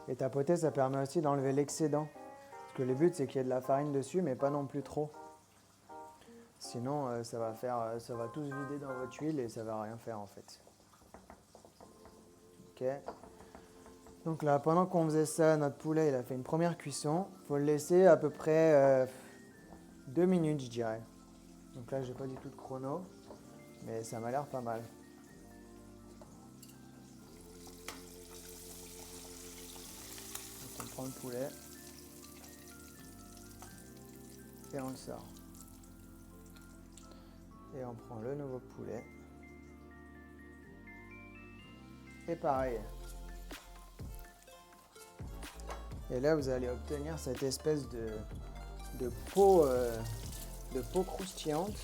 Et tapoter, ça permet aussi d'enlever l'excédent. Parce que le but, c'est qu'il y ait de la farine dessus, mais pas non plus trop. Sinon, ça va tout se vider dans votre huile et ça va rien faire en fait. Ok. Donc là, pendant qu'on faisait ça, notre poulet, il a fait une première cuisson. Il faut le laisser à peu près 2 minutes, je dirais. Donc là, j'ai pas du tout de chrono, mais ça m'a l'air pas mal. On prend le poulet et on le sort. Et on prend le nouveau poulet. Et pareil. Et là, vous allez obtenir cette espèce de peau croustillante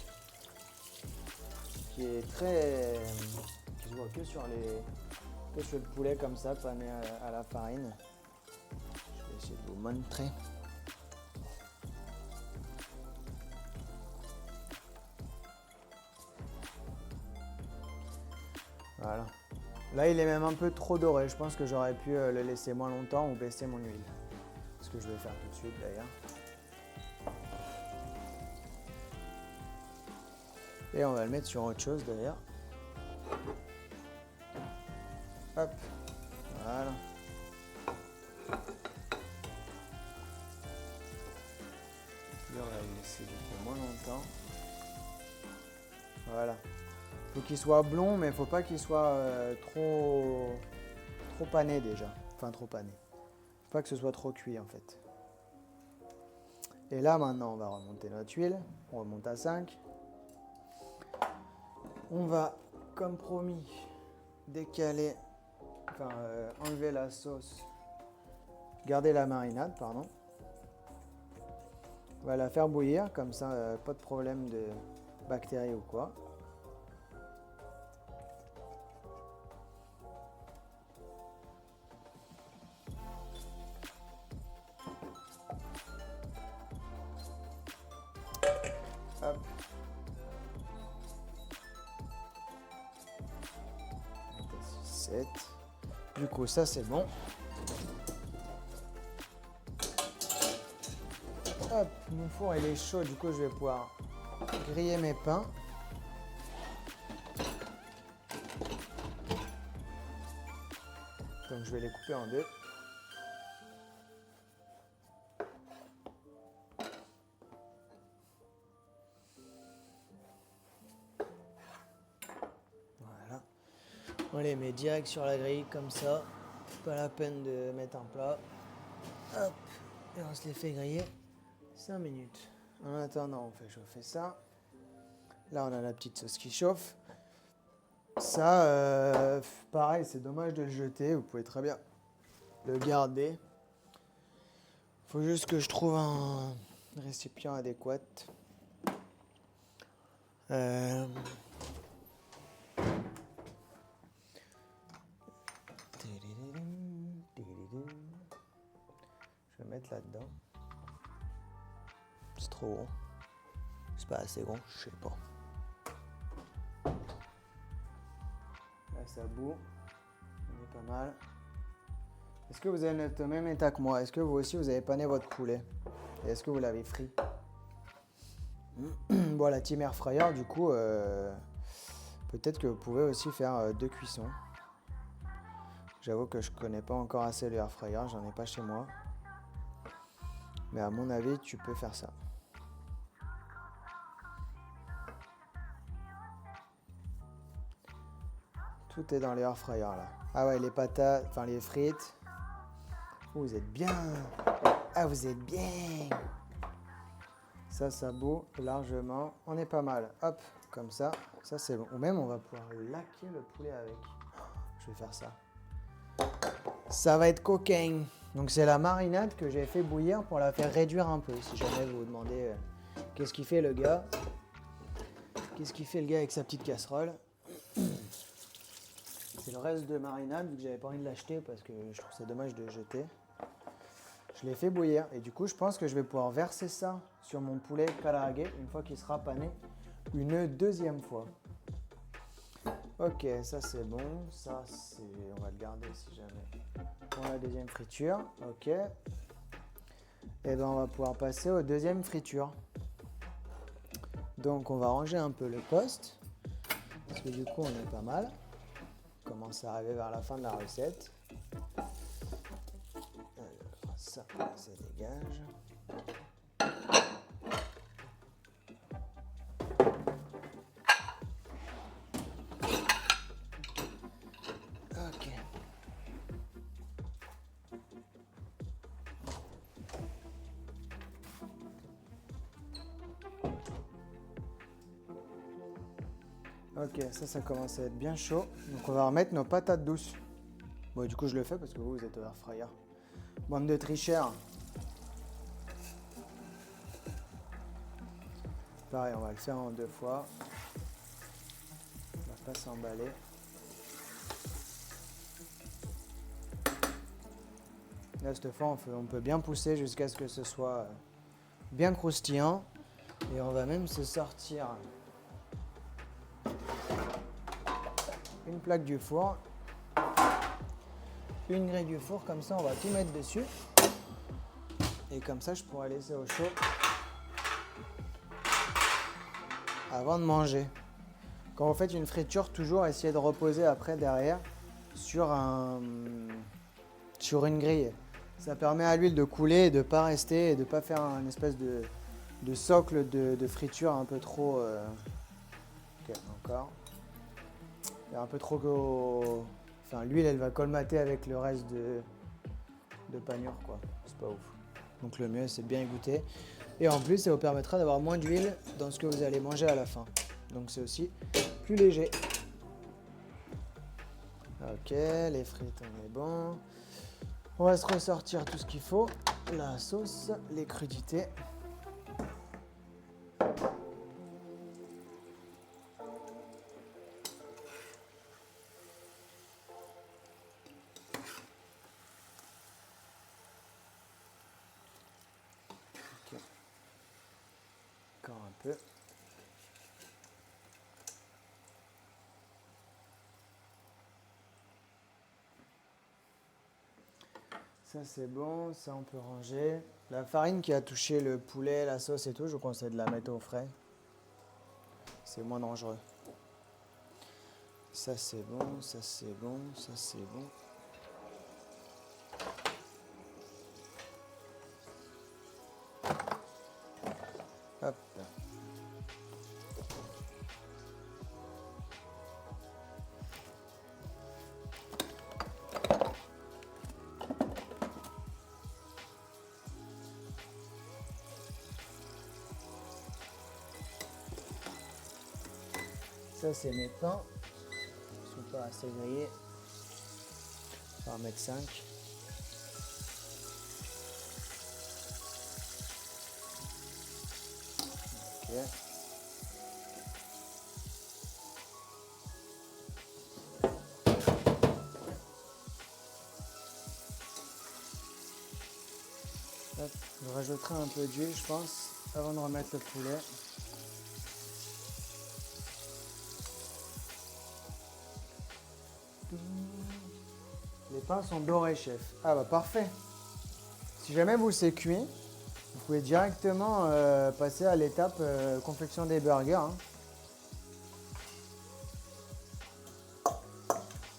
qui est très... qui se voit que sur le poulet comme ça, pané à la farine. Je vais essayer de vous montrer. Voilà. Là, il est même un peu trop doré. Je pense que j'aurais pu le laisser moins longtemps ou baisser mon huile. Ce que je vais faire tout de suite d'ailleurs. Et on va le mettre sur autre chose d'ailleurs. Hop. Voilà. Puis on va le laisser moins longtemps. Voilà. Il faut qu'il soit blond, mais il ne faut pas qu'il soit trop pané déjà. Enfin, trop pané. Il ne faut pas que ce soit trop cuit en fait. Et là, maintenant, on va remonter notre huile. On remonte à 5. On va, comme promis, décaler, enlever la sauce. Garder la marinade, pardon. On va la faire bouillir, comme ça, pas de problème de bactéries ou quoi. Hop. 7. Du coup, ça c'est bon. Hop, mon four il est chaud, du coup je vais pouvoir griller mes pains. Donc je vais les couper en deux. Voilà. On les met direct sur la grille comme ça. Pas la peine de mettre un plat. Hop, et on se les fait griller 5 minutes. En attendant, on fait chauffer ça. Là, on a la petite sauce qui chauffe. Ça, pareil, c'est dommage de le jeter. Vous pouvez très bien le garder. Faut juste que je trouve un récipient adéquat. Je vais mettre là-dedans. C'est trop gros. C'est pas assez gros, je sais pas. Là, ça bout. On est pas mal. Est-ce que vous êtes au même état que moi? Est-ce que vous aussi, vous avez pané votre poulet? Et est-ce que vous l'avez frit? Bon, la team air fryer, du coup, peut-être que vous pouvez aussi faire 2 cuissons. J'avoue que je connais pas encore assez le air fryer, j'en ai pas chez moi. Mais à mon avis, tu peux faire ça. Tout est dans les air fryer là. Ah ouais, les patates, enfin les frites. Vous êtes bien. Ah, vous êtes bien. Ça bout largement. On est pas mal. Hop, comme ça. Ça, c'est bon. Ou même, on va pouvoir laquer le poulet avec. Je vais faire ça. Ça va être coquin. Donc, c'est la marinade que j'ai fait bouillir pour la faire réduire un peu. Si jamais vous vous demandez Qu'est-ce qu'il fait le gars? Qu'est-ce qu'il fait le gars avec sa petite casserole? C'est le reste de marinade, vu que j'avais pas envie de l'acheter parce que je trouve ça dommage de le jeter. Je l'ai fait bouillir et du coup je pense que je vais pouvoir verser ça sur mon poulet karaage une fois qu'il sera pané une deuxième fois. Ok, ça c'est bon, ça c'est... on va le garder si jamais pour la deuxième friture. Ok. Et ben on va pouvoir passer aux deuxième friture. Donc on va ranger un peu le poste parce que du coup on est pas mal. On commence à arriver vers la fin de la recette. Alors ça dégage. Ok. Ok, ça commence à être bien chaud. Donc on va remettre nos patates douces. Bon, du coup je le fais parce que vous êtes au air fryer. Bande de tricheurs. Pareil, on va le faire en 2 fois. On va pas s'emballer. Là, cette fois, on peut bien pousser jusqu'à ce que ce soit bien croustillant. Et on va même se sortir une plaque du four, une grille du four, comme ça on va tout mettre dessus. Et comme ça, je pourrai laisser au chaud avant de manger. Quand vous faites une friture, toujours essayez de reposer après derrière sur une grille. Ça permet à l'huile de couler et de ne pas rester et de ne pas faire une espèce de socle de friture un peu trop... Ok, encore. Un peu trop... Enfin, l'huile, elle va colmater avec le reste de panure, quoi. C'est pas ouf. Donc le mieux, c'est de bien égoutter. Et en plus, ça vous permettra d'avoir moins d'huile dans ce que vous allez manger à la fin. Donc c'est aussi plus léger. Ok, les frites, on est bon. On va se ressortir tout ce qu'il faut. La sauce, les crudités. Okay. Encore un peu. Ça c'est bon, ça on peut ranger. La farine qui a touché le poulet, la sauce et tout, je vous conseille de la mettre au frais. C'est moins dangereux. Ça c'est bon, ça c'est bon, ça c'est bon. Hop. Ça c'est mes pains. Ils ne sont pas assez grillés. On va en mettre 5. Ok. Hop. Je rajouterai un peu d'huile, je pense, avant de remettre le poulet. Les pains sont dorés, chef. Ah bah parfait. Si jamais vous c'est cuit, vous pouvez directement passer à l'étape confection des burgers. Hein.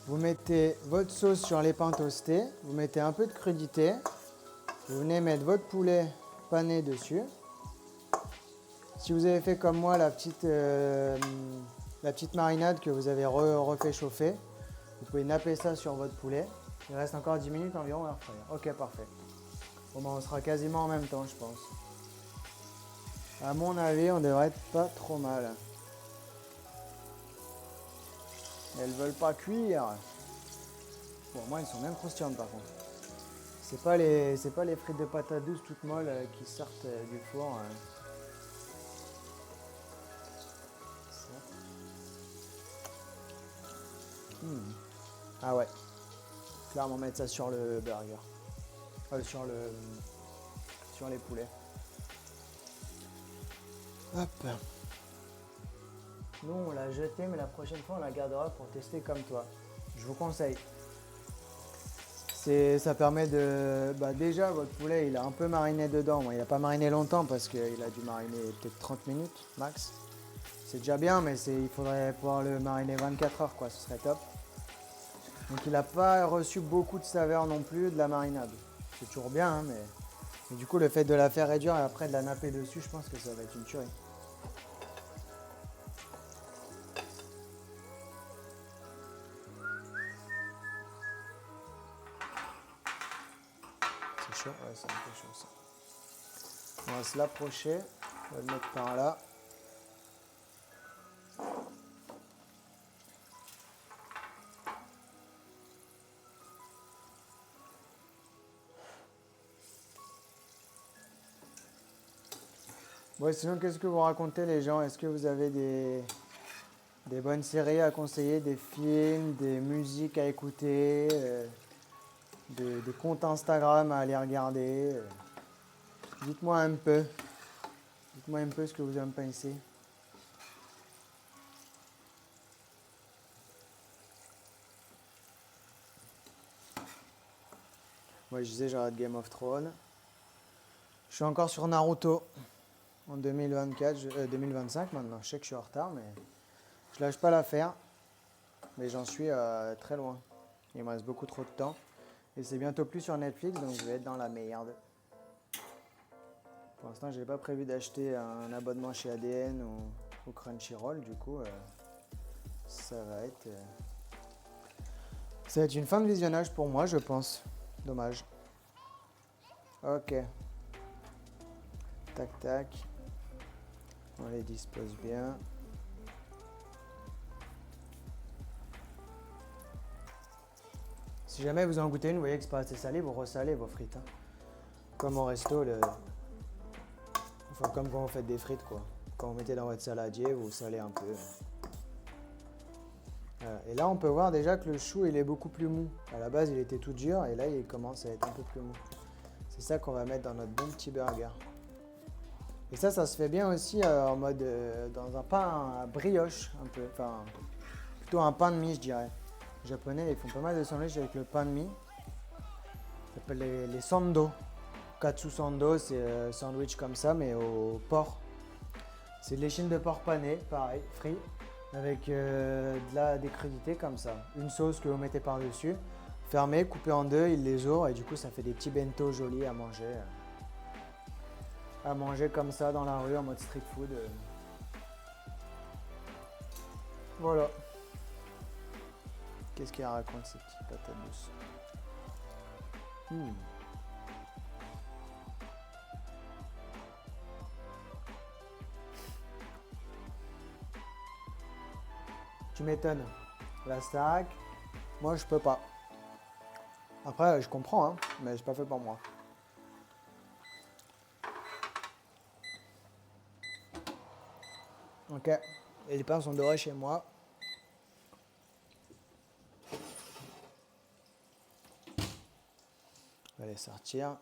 Vous mettez votre sauce sur les pains toastés, vous mettez un peu de crudité, vous venez mettre votre poulet pané dessus. Si vous avez fait comme moi la petite marinade que vous avez refait chauffer, vous pouvez napper ça sur votre poulet. Il reste encore 10 minutes environ à air fryer. Ok, parfait. Bon, ben, on sera quasiment en même temps, je pense. À mon avis, on devrait être pas trop mal. Elles veulent pas cuire. Bon, moi, elles sont même croustillantes par contre. C'est pas les frites de patates douces toutes molles qui sortent du four. Ah ouais. Clairement mettre ça sur le burger. Sur les poulets. Hop. Nous on l'a jeté mais la prochaine fois on la gardera pour tester comme toi. Je vous conseille. Ça permet de... déjà votre poulet il a un peu mariné dedans. Bon, il n'a pas mariné longtemps parce qu'il a dû mariner peut-être 30 minutes max. C'est déjà bien mais il faudrait pouvoir le mariner 24 heures quoi, ce serait top. Donc il n'a pas reçu beaucoup de saveur non plus de la marinade. C'est toujours bien hein, mais du coup le fait de la faire réduire et après de la napper dessus, je pense que ça va être une tuerie. C'est chaud? Ouais, c'est un peu chaud ça. On va se l'approcher, on va le mettre par là. Bon, sinon, qu'est-ce que vous racontez les gens? Est-ce que vous avez des bonnes séries à conseiller, des films, des musiques à écouter, des comptes Instagram à aller regarder? Dites-moi un peu. Dites-moi un peu ce que vous en pensez. Moi, je disais, j'arrête Game of Thrones. Je suis encore sur Naruto en 2024, 2025 maintenant. Je sais que je suis en retard, mais je lâche pas l'affaire. Mais j'en suis très loin. Il me reste beaucoup trop de temps. Et c'est bientôt plus sur Netflix, donc je vais être dans la merde. Pour l'instant, je n'ai pas prévu d'acheter un abonnement chez ADN ou Crunchyroll. Du coup, ça va être une fin de visionnage pour moi, je pense. Dommage. Ok. Tac, tac. On les dispose bien. Si jamais vous en goûtez une, vous voyez que c'est pas assez salé, vous ressalez vos frites. Hein. Comme au resto, enfin comme quand vous faites des frites quoi. Quand vous mettez dans votre saladier, vous salez un peu. Voilà. Et là, on peut voir déjà que le chou, il est beaucoup plus mou. À la base, il était tout dur et là, il commence à être un peu plus mou. C'est ça qu'on va mettre dans notre bon petit burger. Et ça se fait bien aussi en mode dans un pain à brioche un peu. Enfin, plutôt un pain de mie, je dirais. Les Japonais, ils font pas mal de sandwichs avec le pain de mie. Ça s'appelle les sando. Katsu sando, c'est sandwich comme ça, mais au porc. C'est de l'échine de porc pané, pareil, frit, avec des crudités comme ça. Une sauce que vous mettez par-dessus, fermée, coupée en deux, ils les ouvrent et du coup ça fait des petits bento jolis à manger. À manger comme ça dans la rue en mode street food. Voilà. Qu'est-ce qu'il raconte ces petites patates douces? Tu m'étonnes. La Starac, moi je peux pas. Après je comprends, hein, mais c'est pas fait pour moi. Ok, et les pains sont dorés chez moi. On va les sortir.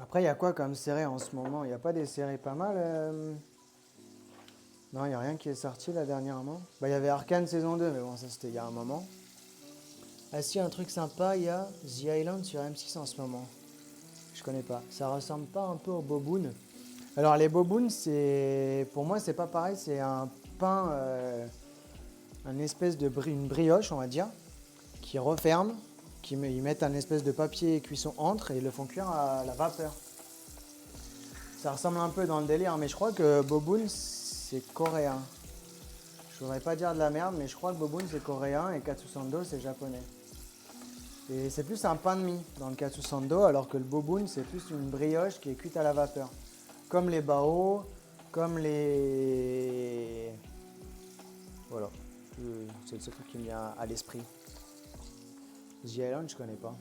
Après, il y a quoi comme série en ce moment? Il n'y a pas des séries pas mal Non, il n'y a rien qui est sorti là dernièrement. Il y avait Arcane saison 2, mais bon, ça c'était il y a un moment. Ah si, un truc sympa, il y a The Island sur M6 en ce moment. Je connais pas. Ça ressemble pas un peu aux Boboon? Alors les Boboon, pour moi, c'est pas pareil. C'est un pain, une espèce une brioche, on va dire, qui referme, ils mettent un espèce de papier cuisson entre et ils le font cuire à la vapeur. Ça ressemble un peu dans le délire, mais je crois que Boboon, c'est coréen. Je voudrais pas dire de la merde, mais je crois que Boboon, c'est coréen et Katsusando, c'est japonais. Et c'est plus un pain de mie dans le Katsusando, alors que le Boboon, c'est plus une brioche qui est cuite à la vapeur. Comme les bao, comme les... Voilà, c'est le seul truc qui me vient à l'esprit. The Island, je connais pas.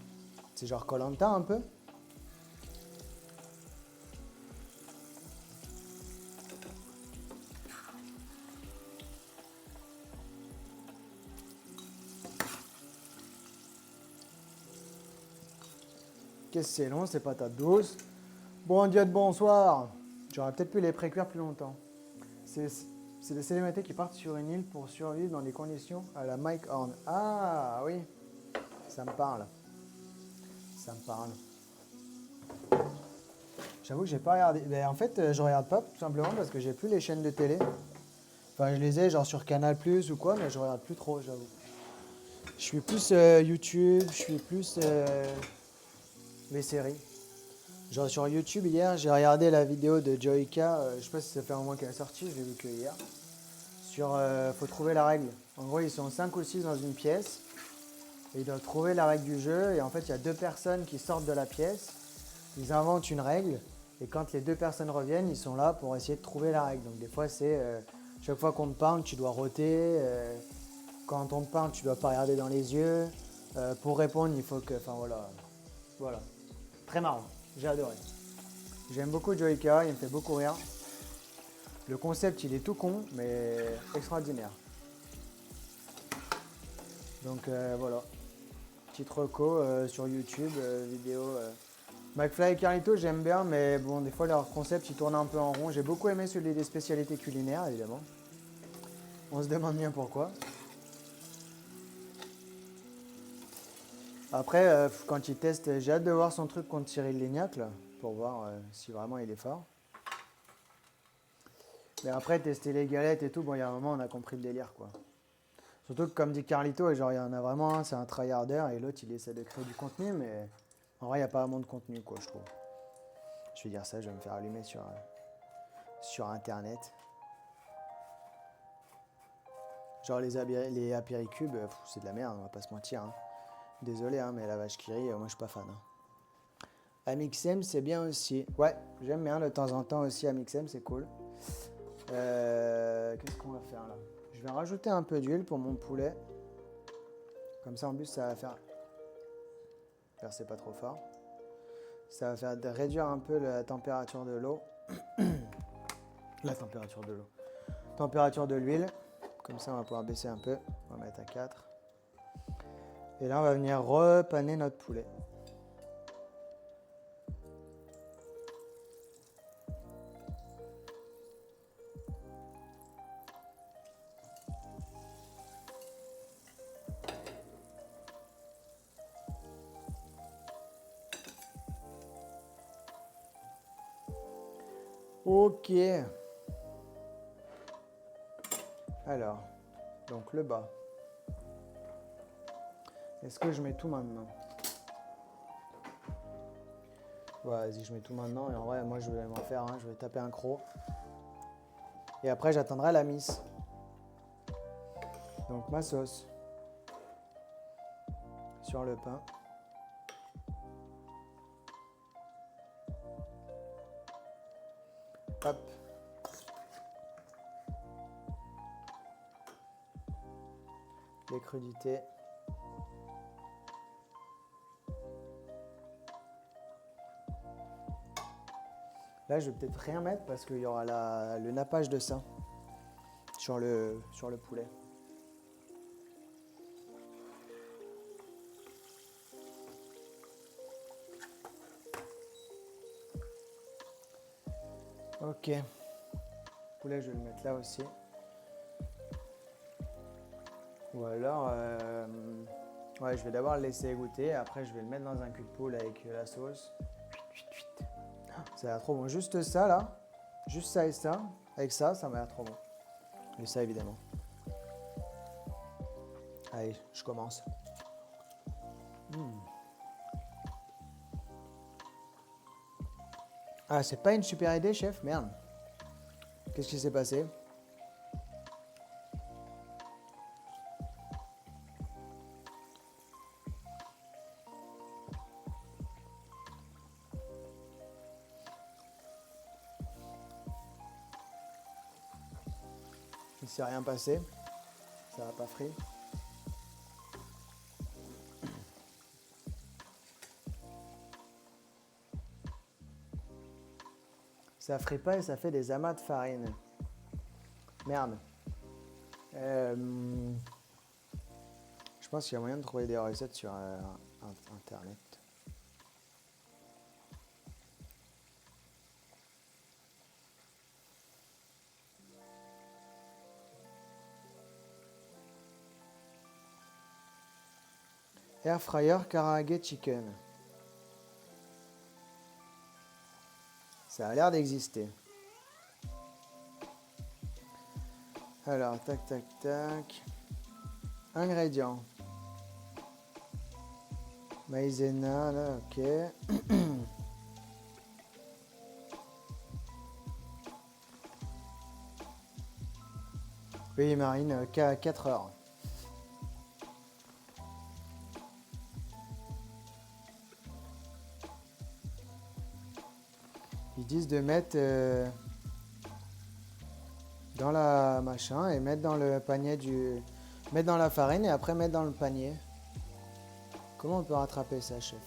C'est genre Koh-Lanta un peu? Qu'est-ce que c'est long, ces patates douces. Bon Dieu de bonsoir. J'aurais peut-être pu les précuire plus longtemps. C'est des célébrités qui partent sur une île pour survivre dans des conditions à la Mike Horn. Ah oui, ça me parle. Ça me parle. J'avoue que j'ai pas regardé. Mais en fait, je regarde pas tout simplement parce que j'ai plus les chaînes de télé. Enfin, je les ai genre sur Canal Plus ou quoi, mais je regarde plus trop, j'avoue. Je suis plus YouTube, je suis plus les séries. Genre sur YouTube hier, j'ai regardé la vidéo de Joyka, je sais pas si ça fait un mois qu'elle est sortie, je l'ai vu que hier. Sur faut trouver la règle. En gros, ils sont 5 ou 6 dans une pièce et ils doivent trouver la règle du jeu. Et en fait, il y a 2 personnes qui sortent de la pièce, ils inventent une règle et quand les 2 personnes reviennent, ils sont là pour essayer de trouver la règle. Donc des fois, c'est chaque fois qu'on te parle, tu dois roter. Quand on te parle, tu dois pas regarder dans les yeux. Pour répondre, il faut que. Enfin voilà. Voilà. Très marrant. J'ai adoré. J'aime beaucoup Joyka, il me fait beaucoup rire. Le concept, il est tout con, mais extraordinaire. Donc voilà. Petite reco sur YouTube, vidéo. McFly et Carlito, j'aime bien, mais bon, des fois, leur concept, il tourne un peu en rond. J'ai beaucoup aimé celui des spécialités culinaires, évidemment. On se demande bien pourquoi. Après, quand il teste, j'ai hâte de voir son truc contre Cyril Lignac, là, pour voir si vraiment il est fort. Mais après, tester les galettes et tout, bon, il y a un moment, on a compris le délire, quoi. Surtout que, comme dit Carlito, genre, il y en a vraiment un, c'est un tryharder, et l'autre, il essaie de créer du contenu, mais en vrai, il n'y a pas vraiment de contenu, quoi, je trouve. Je vais dire ça, je vais me faire allumer sur Internet. Genre, les apéricubes, c'est de la merde, on va pas se mentir, hein. Désolé, hein, mais la vache qui rit, moi, je suis pas fan, hein. Amixem, c'est bien aussi. Ouais, j'aime bien de temps en temps aussi Amixem, c'est cool. Qu'est-ce qu'on va faire là? Je vais rajouter un peu d'huile pour mon poulet. Comme ça, en plus, ça va faire... Versez pas trop fort. Ça va faire réduire un peu la température de l'eau. La température de l'eau. Température de l'huile. Comme ça, on va pouvoir baisser un peu. On va mettre à 4. Et là, on va venir repaner notre poulet. Ok. Alors, donc le bas. Est-ce que je mets tout maintenant? Ouais, vas-y, je mets tout maintenant. Et en vrai, moi, je vais m'en faire un. Je vais taper un croc. Et après, j'attendrai la mise. Donc, ma sauce. Sur le pain. Hop. Les crudités. Là, je vais peut-être rien mettre parce qu'il y aura le nappage de ça sur le poulet. Ok. Le poulet, je vais le mettre là aussi. Ou alors, ouais, je vais d'abord le laisser égoutter. Après, je vais le mettre dans un cul de poule avec la sauce. Ça a l'air trop bon. Juste ça, là. Juste ça et ça. Avec ça, ça m'a l'air trop bon. Et ça, évidemment. Allez, je commence. Ah, c'est pas une super idée, chef? Merde. Qu'est-ce qui s'est passé? Il s'est rien passé. Ça va pas frit. Ça frit pas et ça fait des amas de farine. Merde. Je pense qu'il y a moyen de trouver des recettes sur Internet. Air fryer karaage chicken. Ça a l'air d'exister. Alors, tac, tac, tac. Ingrédients. Maïzena, là, ok. Oui, marine, 4 heures. Ils disent de mettre dans la machin et mettre dans le panier du... Mettre dans la farine et après mettre dans le panier. Comment on peut rattraper ça, chef?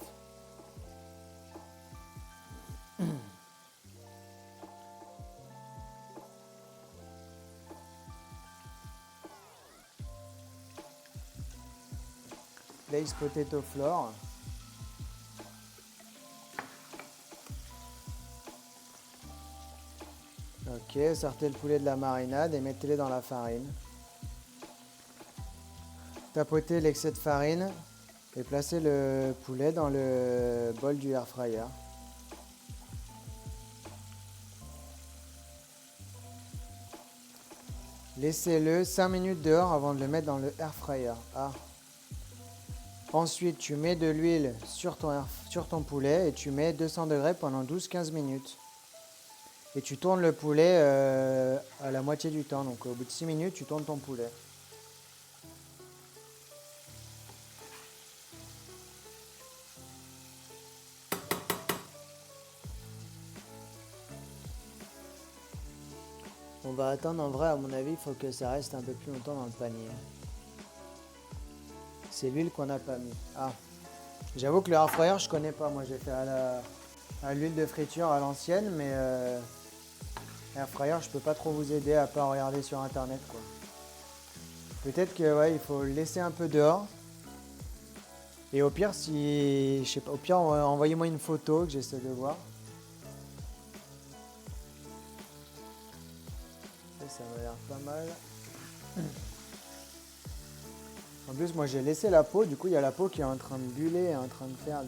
Lace potato flour. Ok, sortez le poulet de la marinade et mettez-le dans la farine. Tapotez l'excès de farine et placez le poulet dans le bol du air fryer. Laissez-le 5 minutes dehors avant de le mettre dans le air fryer. Ah. Ensuite, tu mets de l'huile sur ton poulet et tu mets 200 degrés pendant 12-15 minutes. Et tu tournes le poulet à la moitié du temps. Donc au bout de 6 minutes, tu tournes ton poulet. On va attendre, en vrai, à mon avis, il faut que ça reste un peu plus longtemps dans le panier. C'est l'huile qu'on n'a pas mis. Ah, j'avoue que le air fryer, je connais pas. Moi, j'ai fait à l'huile de friture à l'ancienne, mais air fryer, je peux pas trop vous aider à part regarder sur internet, quoi. Peut-être que ouais, il faut le laisser un peu dehors. Et au pire, si je sais pas, au pire, envoyez-moi une photo que j'essaie de voir. Ça m'a l'air pas mal. En plus, moi j'ai laissé la peau, du coup il y a la peau qui est en train de buller, en train de faire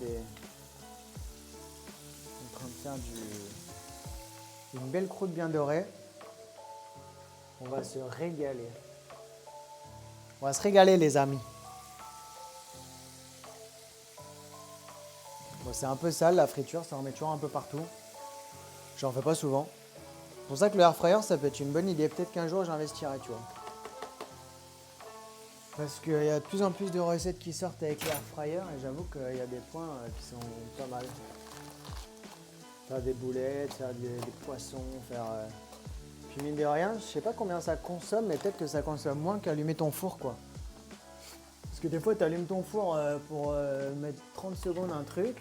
une belle croûte bien dorée. On va se régaler. On va se régaler, les amis. Bon, c'est un peu sale la friture, ça en met toujours un peu partout. J'en fais pas souvent. C'est pour ça que le air fryer, ça peut être une bonne idée. Peut-être qu'un jour j'investirai, tu vois. Parce qu'il y a de plus en plus de recettes qui sortent avec l'air fryer et j'avoue qu'il y a des points qui sont pas mal. Faire des boulettes, faire des poissons, faire... Puis mine de rien, je sais pas combien ça consomme, mais peut-être que ça consomme moins qu'allumer ton four, quoi. Parce que des fois, tu allumes ton four pour mettre 30 secondes un truc.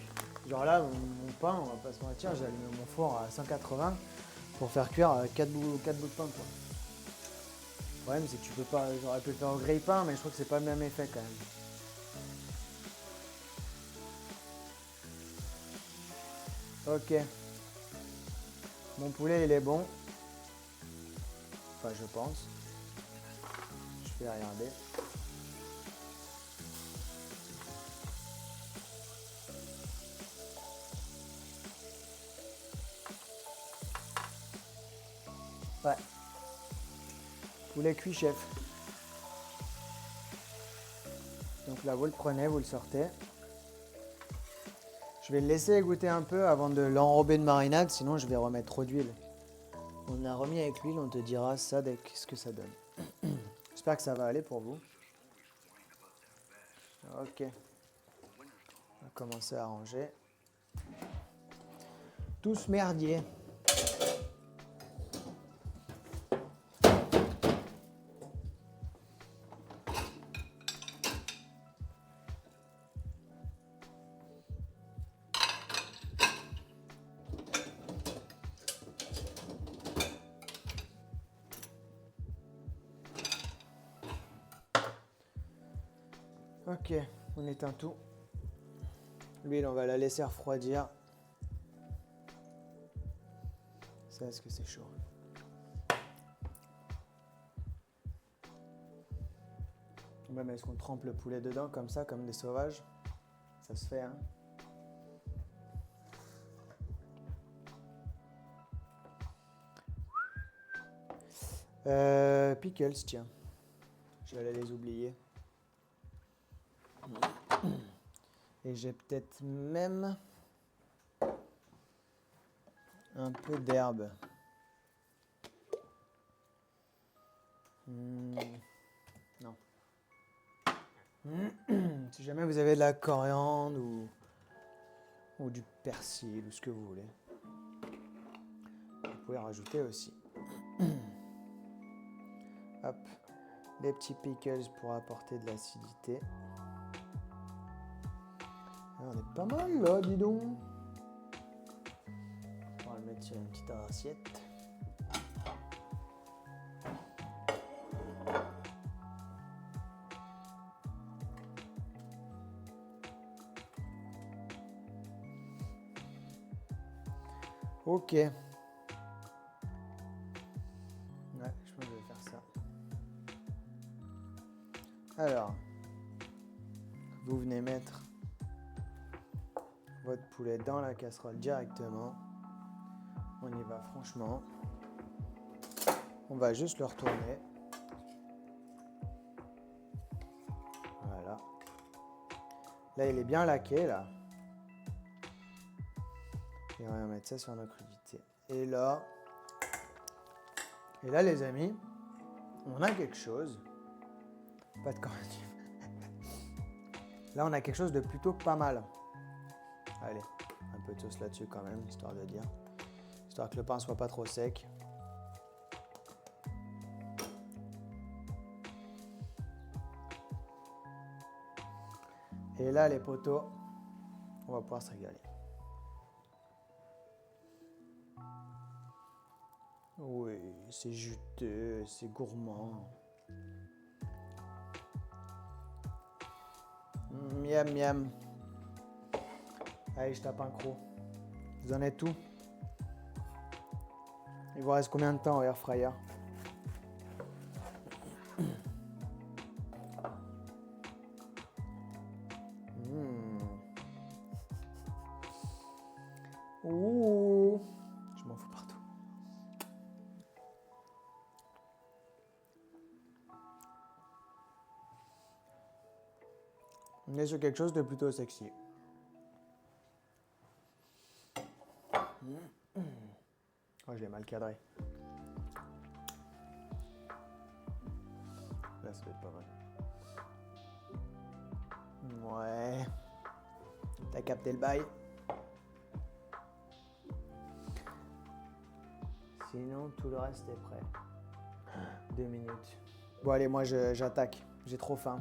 Genre là, mon pain, on va pas se mentir, j'ai allumé mon four à 180 pour faire cuire 4 bouts de pain, quoi. Le problème, c'est que tu peux pas. J'aurais pu le faire au grille-pain, mais je crois que c'est pas le même effet quand même. Ok. Mon poulet, il est bon. Enfin, je pense. Je vais regarder. Ouais. Poulet cuit, chef. Donc là, vous le prenez, vous le sortez. Je vais le laisser égoutter un peu avant de l'enrober de marinade, sinon je vais remettre trop d'huile. On a remis avec l'huile, on te dira ça dès ce que ça donne. J'espère que ça va aller pour vous. Ok. On va commencer à ranger. Tout ce merdier. Ok, on éteint tout. L'huile, on va la laisser refroidir. Ça, est-ce que c'est chaud? Même est-ce qu'on trempe le poulet dedans comme ça, comme des sauvages? Ça se fait, hein. Pickles, tiens. J'allais les oublier. Et j'ai peut-être même un peu d'herbe. Non. Si jamais vous avez de la coriandre ou du persil ou ce que vous voulez, vous pouvez rajouter aussi. Hop, les petits pickles pour apporter de l'acidité. On est pas mal là, dis donc. On va le mettre sur une petite assiette. Ok. Ouais, je pense que je vais faire ça. Alors, vous venez mettre votre poulet dans la casserole directement. On y va franchement. On va juste le retourner. Voilà. Là, il est bien laqué, là. Et on va mettre ça sur notre crudité. Et là, les amis, on a quelque chose. Pas de correctif. Là, on a quelque chose de plutôt pas mal. Allez, un peu de sauce là-dessus quand même, histoire de dire. Histoire que le pain soit pas trop sec. Et là, les potos, on va pouvoir se régaler. Oui, c'est juteux, c'est gourmand. Miam, miam. Allez, je tape un croc. Vous en êtes où? Il vous reste combien de temps au air fryer? Ouh, je m'en fous partout. On est sur quelque chose de plutôt sexy. Oh, je l'ai mal cadré. Là, ça va être pas mal. Ouais. T'as capté le bail? Sinon, tout le reste est prêt. 2 minutes. Bon, allez, moi, j'attaque. J'ai trop faim.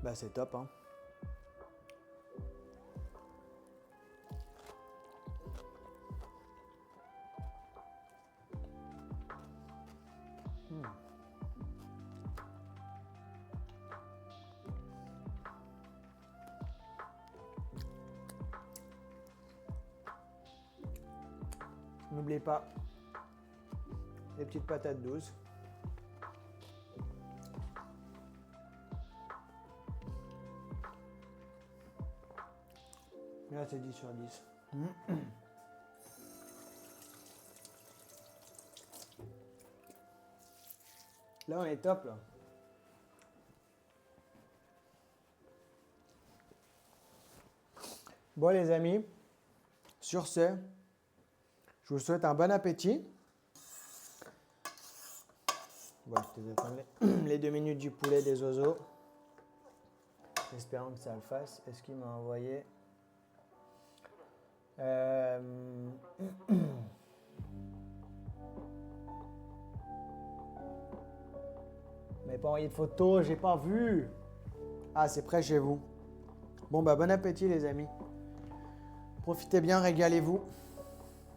Bah, c'est top, hein. N'oubliez pas les petites patates douces. Là, c'est 10 sur 10. Là, on est top, là. Bon, les amis, sur ce, je vous souhaite un bon appétit. Bon, je te attends les 2 minutes du poulet des oiseaux. Espérant que ça le fasse. Est-ce qu'il m'a envoyé Mais pas envoyé de photos, j'ai pas vu. Ah, c'est prêt chez vous. Bon, bah, bon appétit, les amis. Profitez bien, régalez-vous.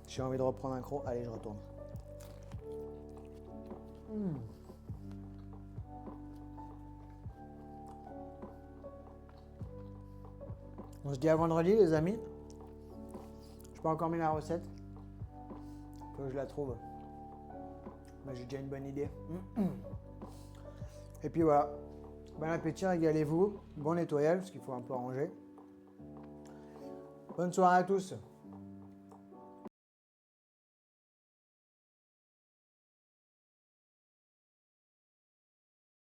J'ai envie de reprendre un croc. Allez, je retourne. On se dit à vendredi, les amis. Je n'ai pas encore mis la recette. Faut que je la trouve. Mais j'ai déjà une bonne idée. Et puis voilà. Bon appétit, régalez-vous. Bon nettoyage, parce qu'il faut un peu ranger. Bonne soirée à tous.